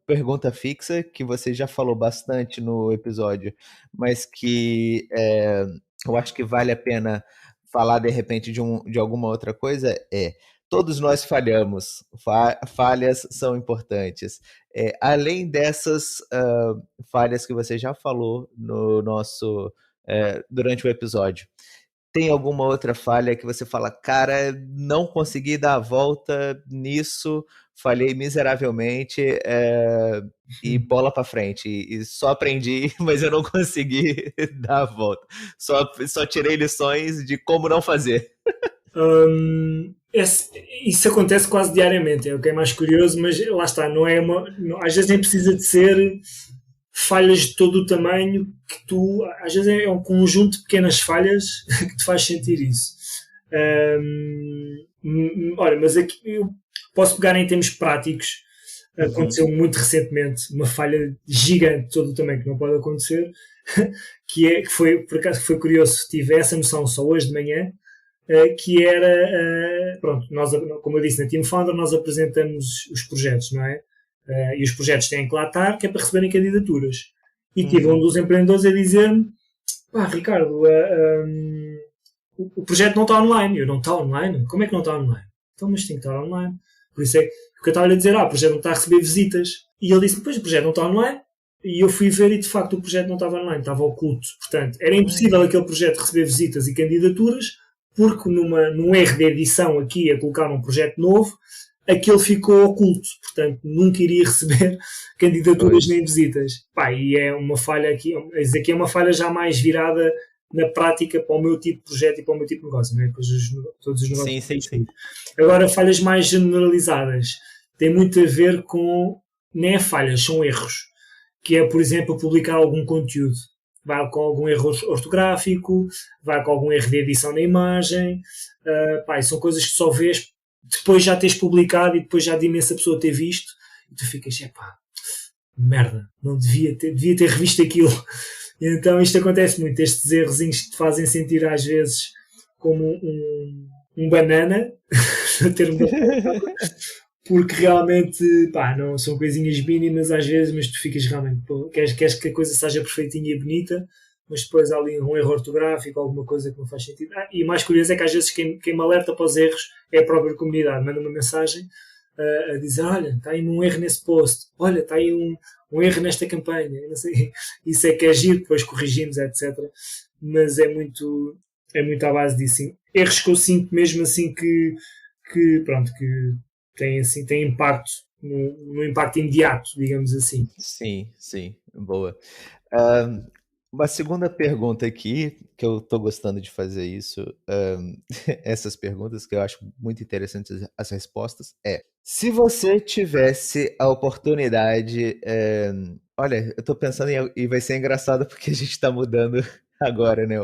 pergunta fixa, que você já falou bastante no episódio, mas que eu acho que vale a pena falar de repente de alguma outra coisa, todos nós falhamos, falhas são importantes. Além dessas falhas que você já falou no durante o episódio, tem alguma outra falha que você fala, cara, não consegui dar a volta nisso, falhei miseravelmente e bola para frente. E só aprendi, mas eu não consegui dar a volta. Só tirei lições de como não fazer. Isso acontece quase diariamente, é o que é mais curioso, mas lá está, às vezes nem precisa de ser falhas de todo o tamanho que às vezes é um conjunto de pequenas falhas que te faz sentir isso. Olha, mas aqui eu posso pegar em termos práticos. Aconteceu muito recentemente uma falha gigante de todo o tamanho que não pode acontecer, que foi, por acaso foi curioso, tive essa noção só hoje de manhã, que era, pronto, nós, como eu disse na Team Founder, nós apresentamos os projetos, não é? E os projetos têm que lá estar, que é para receberem candidaturas. E tive um dos empreendedores a dizer-me, Ricardo, o projeto não está online. Eu, não está online? Como é que não está online? Então, mas tem que estar online. Por isso é que eu estava a dizer, o projeto não está a receber visitas. E ele disse, pois, o projeto não está online. E eu fui ver e, de facto, o projeto não estava online, estava oculto. Portanto, era impossível aquele projeto receber visitas e candidaturas, porque num erro de edição aqui, a colocar um projeto novo, aquele ficou oculto, portanto nunca iria receber candidaturas nem visitas. E é uma falha aqui, é uma falha já mais virada na prática para o meu tipo de projeto e para o meu tipo de negócio, não é? Todos os negócios. Sim. Agora, falhas mais generalizadas têm muito a ver com, nem é falhas, são erros, que é, por exemplo, publicar algum conteúdo. Vai com algum erro ortográfico, vai com algum erro de edição na imagem, são coisas que só vês depois já teres publicado e depois já de imensa pessoa ter visto, e tu ficas, merda, não devia ter revisto aquilo. E então isto acontece muito, estes errozinhos que te fazem sentir às vezes como um banana, no termo da porque realmente, não são coisinhas mínimas às vezes, mas tu ficas realmente, queres que a coisa seja perfeitinha e bonita, mas depois há ali um erro ortográfico, alguma coisa que não faz sentido. E o mais curioso é que às vezes quem me alerta para os erros é a própria comunidade, manda uma mensagem a dizer, olha, está aí um erro nesse post, olha, está aí um erro nesta campanha, não sei, isso é que é giro, depois corrigimos, etc. Mas é muito à base disso. Sim. Erros que eu sinto mesmo assim que têm impacto, no impacto imediato, digamos assim. Sim, boa. Uma segunda pergunta aqui, que eu estou gostando de fazer isso, essas perguntas que eu acho muito interessantes as respostas, se você tivesse a oportunidade, olha, eu estou pensando e vai ser engraçado porque a gente está mudando agora, né?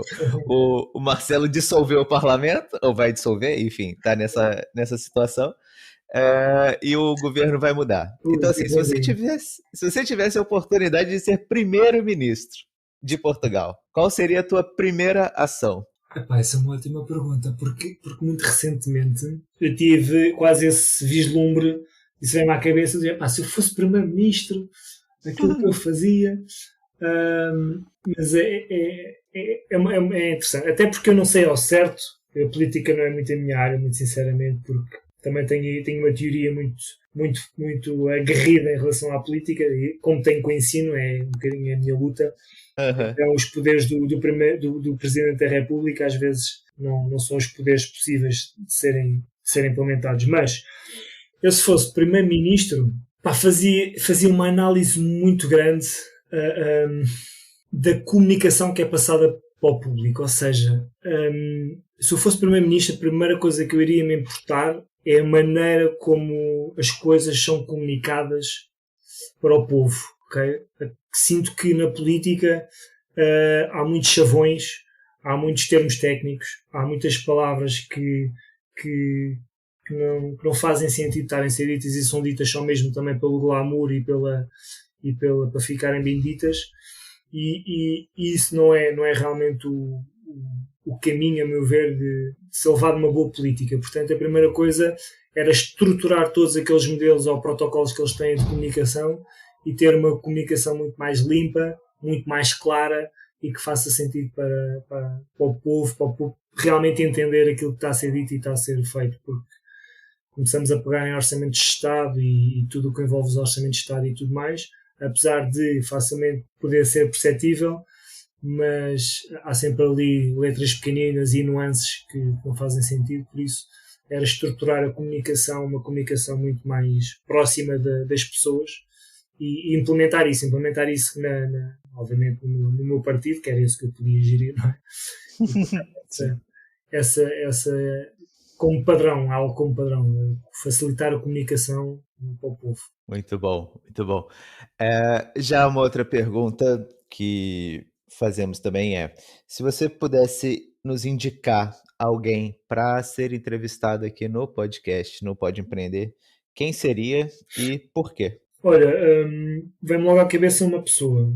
O Marcelo dissolveu o parlamento, ou vai dissolver, enfim, está nessa situação. E o governo vai mudar. Então, assim, se você tivesse a oportunidade de ser primeiro-ministro de Portugal, qual seria a tua primeira ação? Epá, essa é uma ótima pergunta, porque muito recentemente eu tive quase esse vislumbre, isso veio-me à cabeça, de, se eu fosse primeiro-ministro, aquilo que eu fazia, mas é interessante, até porque eu não sei ao certo, a política não é muito a minha área, muito sinceramente, porque também tenho uma teoria muito aguerrida em relação à política, e como tenho com o ensino, é um bocadinho a minha luta. Então, os poderes do Presidente da República às vezes não são os poderes possíveis de serem implementados. Mas eu, se fosse Primeiro-Ministro, fazia uma análise muito grande da comunicação que é passada para o público. Ou seja, se eu fosse Primeiro-Ministro, a primeira coisa que eu iria me importar é a maneira como as coisas são comunicadas para o povo. Okay? Sinto que na política há muitos chavões, há muitos termos técnicos, há muitas palavras que não fazem sentido estarem a ser ditas e são ditas só mesmo também pelo glamour e para ficarem bem ditas, e isso não é realmente o caminho, a meu ver, de se levar de uma boa política. Portanto, a primeira coisa era estruturar todos aqueles modelos ou protocolos que eles têm de comunicação e ter uma comunicação muito mais limpa, muito mais clara e que faça sentido para o povo realmente entender aquilo que está a ser dito e está a ser feito, porque começamos a pegar em orçamentos de Estado e tudo o que envolve os orçamentos de Estado e tudo mais, apesar de facilmente poder ser perceptível, mas há sempre ali letras pequeninas e nuances que não fazem sentido, por isso era estruturar a comunicação, uma comunicação muito mais próxima das pessoas e implementar isso obviamente no meu partido, que era esse que eu podia gerir, não é? essa como padrão, algo como padrão, facilitar a comunicação para o povo. Muito bom, muito bom. Já uma outra pergunta que fazemos também se você pudesse nos indicar alguém para ser entrevistado aqui no podcast, no Pode Empreender, quem seria e por quê? Olha, vem-me logo à cabeça uma pessoa,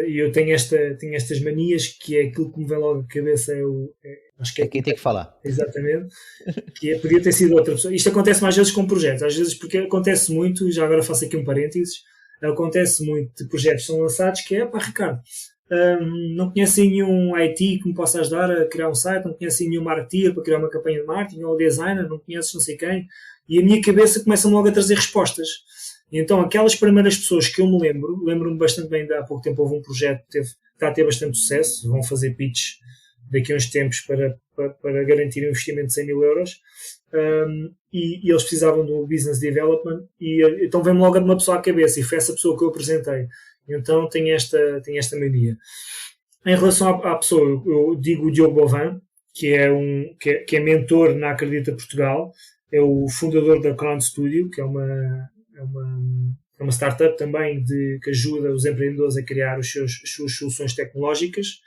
e eu tenho estas manias, que é aquilo que me vem logo à cabeça, acho que é quem tem que falar. Exatamente, que podia ter sido outra pessoa. Isto acontece mais vezes com projetos, às vezes porque acontece muito, já agora faço aqui um parênteses, acontece muito de projetos que são lançados que Ricardo, não conhecem nenhum IT que me possa ajudar a criar um site, não conhecem nenhum marketeer para criar uma campanha de marketing, ou designer, não conheces não sei quem, e a minha cabeça começa logo a trazer respostas. E então aquelas primeiras pessoas que eu me lembro-me bastante bem, há pouco tempo houve um projeto que está a ter bastante sucesso, vão fazer pitch daqui a uns tempos para garantir um investimento de 100 mil euros, e eles precisavam do business development, e então vem-me logo uma pessoa à cabeça, e foi essa pessoa que eu apresentei. Então tenho esta mania. Em relação à pessoa, eu digo o Diogo Bovan, que é mentor na Acredita Portugal, é o fundador da Crown Studio, que é uma startup também que ajuda os empreendedores a criar as suas soluções tecnológicas,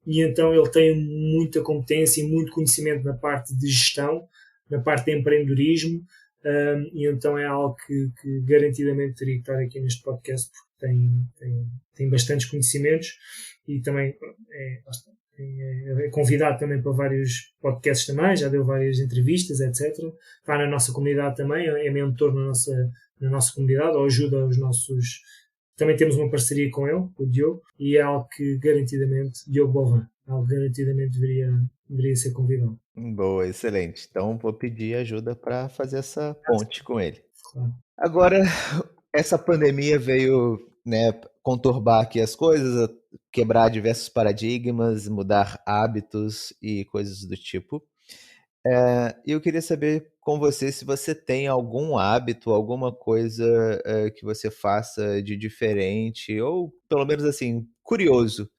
e então ele tem muita competência e muito conhecimento na parte de gestão, na parte de empreendedorismo, e então é algo que garantidamente teria que estar aqui neste podcast, porque tem bastantes conhecimentos e também é convidado também para vários podcasts também, já deu várias entrevistas, etc. Está na nossa comunidade também, é mentor na nossa comunidade, ou ajuda os nossos também temos uma parceria com ele, com o Diogo, e é algo que garantidamente, Diogo Bovan, algo que garantidamente deveria ser convidado. Boa, excelente. Então vou pedir ajuda para fazer essa ponte com ele. Claro. Agora, essa pandemia veio, né, conturbar aqui as coisas, quebrar diversos paradigmas, mudar hábitos e coisas do tipo. E eu queria saber com você se você tem algum hábito, alguma coisa que você faça de diferente, ou pelo menos assim, curioso,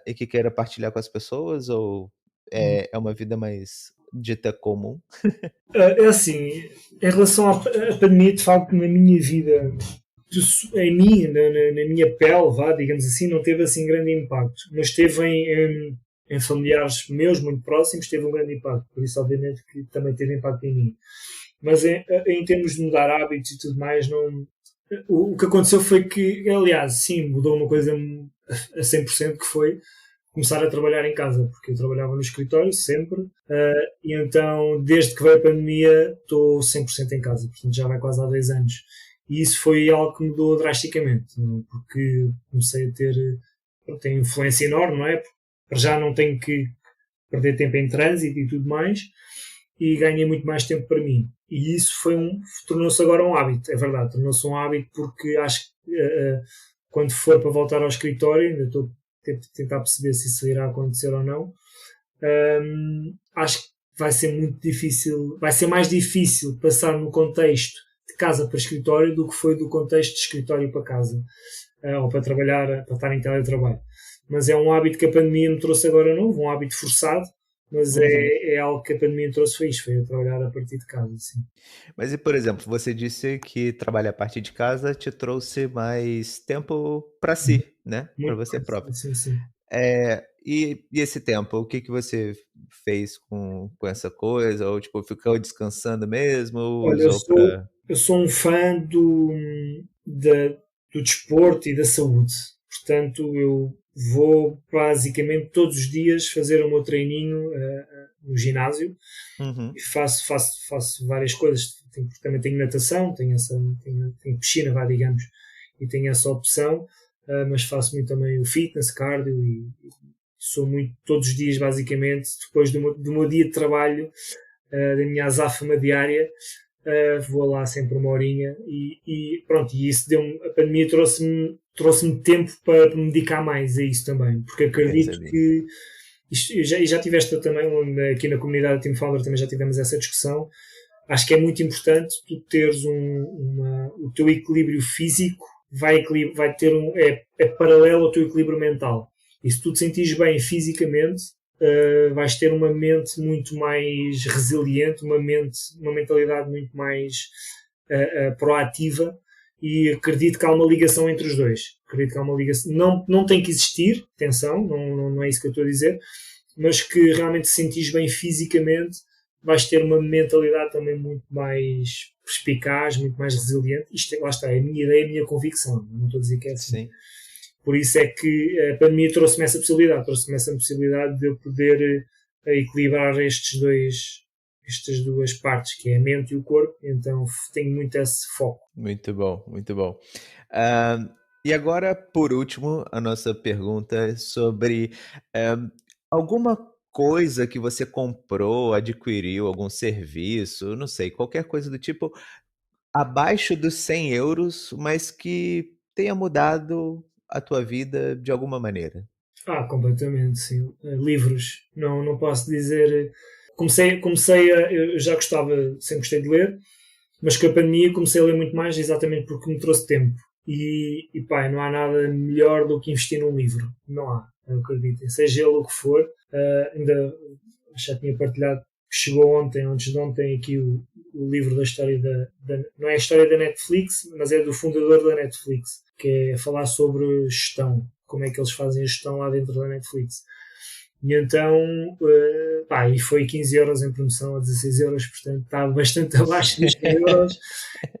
e que queira partilhar com as pessoas, ou é uma vida mais dita comum? É assim, em relação à pandemia, de facto, na minha vida, em mim, na minha pele, digamos assim, não teve assim grande impacto, mas teve em familiares meus muito próximos, teve um grande impacto, por isso obviamente que também teve impacto em mim. Mas em termos de mudar hábitos e tudo mais, não, o que aconteceu foi que, aliás, sim, mudou uma coisa a 100%, que foi começar a trabalhar em casa, porque eu trabalhava no escritório sempre, e então desde que veio a pandemia estou 100% em casa, portanto já vai quase há 10 anos. E isso foi algo que mudou drasticamente, porque comecei a ter, tem influência enorme, não é? Para já não tenho que perder tempo em trânsito e tudo mais, e ganhei muito mais tempo para mim. E isso tornou-se agora um hábito, é verdade, tornou-se um hábito, porque acho que quando for para voltar ao escritório, ainda estou a tentar perceber se isso irá acontecer ou não, acho que vai ser muito difícil, vai ser mais difícil passar no contexto de casa para escritório do que foi do contexto de escritório para casa, ou para trabalhar, para estar em teletrabalho. Mas é um hábito que a pandemia me trouxe agora novo, um hábito forçado, mas é algo que a pandemia me trouxe, foi eu trabalhar a partir de casa. Sim. Mas e, por exemplo, você disse que trabalhar a partir de casa te trouxe mais tempo para si, né? Para você próprio. Sim. E esse tempo, o que você fez com essa coisa? Ou tipo, ficou descansando mesmo? Olha, eu sou um fã do desporto e da saúde. Portanto, eu vou basicamente todos os dias fazer o meu treininho no ginásio. E faço várias coisas. Também tenho natação, tenho piscina, digamos, e tenho essa opção, mas faço muito também o fitness, cardio, e sou muito todos os dias, basicamente, depois do meu dia de trabalho, da minha azáfama diária, vou lá sempre uma horinha e pronto, e isso a pandemia trouxe-me tempo para me dedicar mais a isso também, porque acredito que isto, já tiveste também aqui na comunidade Team Founder, também já tivemos essa discussão. Acho que é muito importante tu teres o teu equilíbrio físico vai ter é paralelo ao teu equilíbrio mental, e se tu te sentires bem fisicamente, vais ter uma mente muito mais resiliente, uma mentalidade muito mais proativa, e acredito que há uma ligação entre os dois. Acredito que há uma ligação, não tem que existir, atenção, não é isso que eu estou a dizer, mas que realmente se sentires bem fisicamente, vais ter uma mentalidade também muito mais perspicaz, muito mais resiliente. Isto, lá está, é a minha ideia, a minha convicção, não estou a dizer que é assim. Sim. Por isso é que a pandemia trouxe-me essa possibilidade de eu poder equilibrar estas duas partes, que é a mente e o corpo, então tenho muito esse foco. Muito bom, muito bom. E agora, por último, a nossa pergunta é sobre alguma coisa que você comprou, adquiriu, algum serviço, não sei, qualquer coisa do tipo, abaixo dos 100 euros, mas que tenha mudado a tua vida de alguma maneira. Completamente, sim. Livros, não posso dizer. Eu já sempre gostei de ler, mas com a pandemia comecei a ler muito mais, exatamente porque me trouxe tempo. E não há nada melhor do que investir num livro. Não há, acreditem. Seja ele o que for. Ainda já tinha partilhado que chegou antes de ontem, aqui o livro da história não é a história da Netflix, mas é do fundador da Netflix, que é falar sobre gestão, como é que eles fazem a gestão lá dentro da Netflix. E então, e foi 15 euros em promoção a 16 euros, portanto está bastante abaixo dos 100 euros.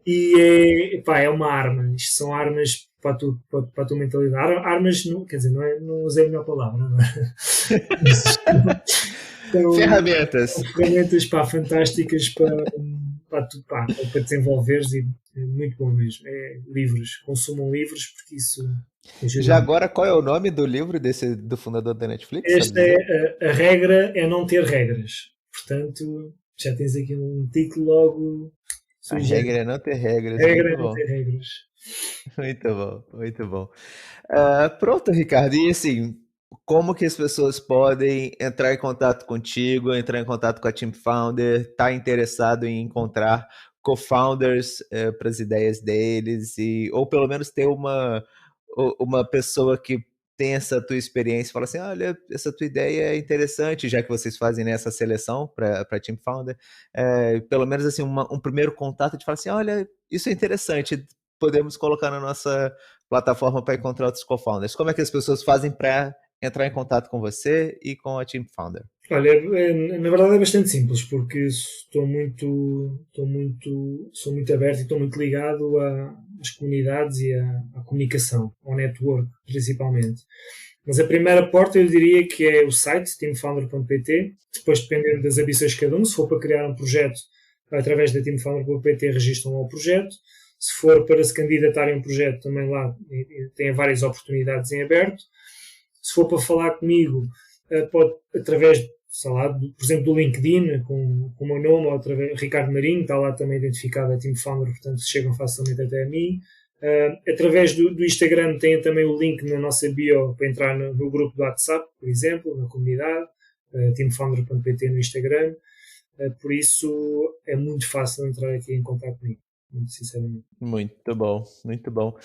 E é uma arma. Isto são armas para a tua mentalidade. Armas, quer dizer, não usei a melhor palavra, não é? Então, ferramentas fantásticas para desenvolveres e é muito bom mesmo. Livros, consumam livros porque isso ajuda. Já agora, qual é o nome do livro do fundador da Netflix? Esta a regra é não ter regras. Portanto, já tens aqui um título logo. A regra é não ter regras. A regra é não ter regras. Muito bom, muito bom. Pronto, Ricardo. E assim, como que as pessoas podem entrar em contato contigo, entrar em contato com a Team Founder, estar interessado em encontrar co-founders para as ideias deles, ou pelo menos ter uma pessoa que tem essa tua experiência e fala assim, olha, essa tua ideia é interessante, já que vocês fazem essa seleção para a Team Founder, pelo menos assim, um primeiro contato de falar assim, olha, isso é interessante, podemos colocar na nossa plataforma para encontrar outros co-founders. Como é que as pessoas fazem para entrar em contato com você e com a Team Founder? Olha, na verdade é bastante simples, porque sou muito aberto e estou muito ligado às comunidades e à comunicação, ao network, principalmente. Mas a primeira porta eu diria que é o site, teamfounder.pt, depois dependendo das ambições de cada um, se for para criar um projeto, através da teamfounder.pt registram ao projeto, se for para se candidatarem a um projeto, também lá tem várias oportunidades em aberto. Se for para falar comigo, pode, através, sei lá, por exemplo, do LinkedIn, com o meu nome, ou através Ricardo Marinho, está lá também identificado a Team Founder, portanto chegam facilmente até a mim. Através do Instagram tem também o link na nossa bio para entrar no grupo do WhatsApp, por exemplo, na comunidade, teamfounder.pt no Instagram. Por isso é muito fácil entrar aqui em contato comigo, muito sinceramente. Muito bom, muito bom.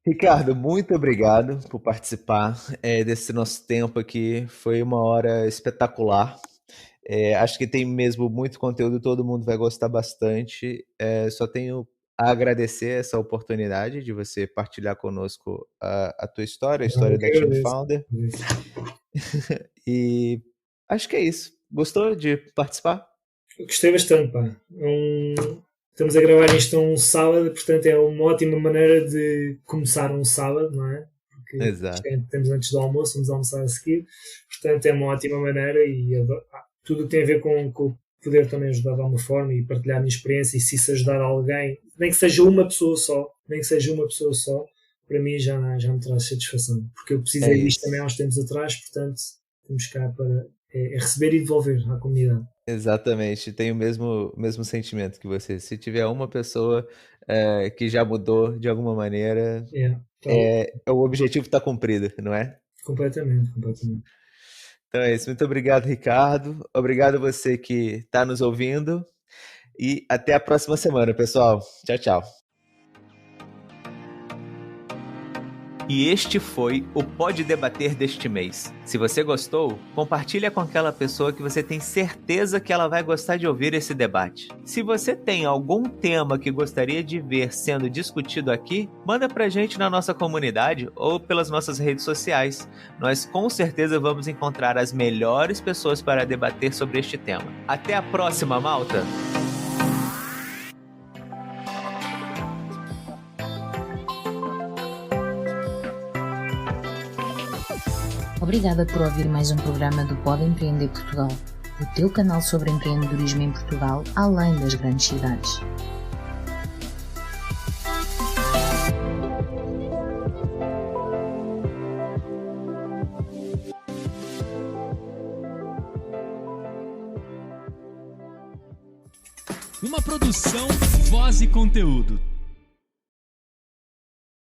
Ricardo, muito obrigado por participar desse nosso tempo aqui. Foi uma hora espetacular. Acho que tem mesmo muito conteúdo, todo mundo vai gostar bastante. Só tenho a agradecer essa oportunidade de você partilhar conosco a tua história, a história da Team Founder. E acho que é isso. Gostou de participar? Eu gostei bastante, pá. Estamos a gravar isto um sábado, portanto é uma ótima maneira de começar um sábado, não é? Porque estamos antes do almoço, vamos almoçar a seguir. Portanto é uma ótima maneira e tudo o que tem a ver com poder também ajudar de alguma forma e partilhar a minha experiência, e se isso ajudar alguém, nem que seja uma pessoa só, para mim já me traz satisfação. Porque eu precisei disto também há uns tempos atrás, portanto estamos cá para receber e devolver à comunidade. Exatamente, tenho o mesmo sentimento que você. Se tiver uma pessoa que já mudou de alguma maneira, o objetivo está cumprido, não é? Completamente. Então é isso, muito obrigado, Ricardo. Obrigado a você que está nos ouvindo e até a próxima semana, pessoal. Tchau, tchau. E este foi o Pode Debater deste mês. Se você gostou, compartilha com aquela pessoa que você tem certeza que ela vai gostar de ouvir esse debate. Se você tem algum tema que gostaria de ver sendo discutido aqui, manda pra gente na nossa comunidade ou pelas nossas redes sociais. Nós com certeza vamos encontrar as melhores pessoas para debater sobre este tema. Até a próxima, malta! Obrigada por ouvir mais um programa do Pode Empreender Portugal, o teu canal sobre empreendedorismo em Portugal, além das grandes cidades. Uma produção, voz e conteúdo.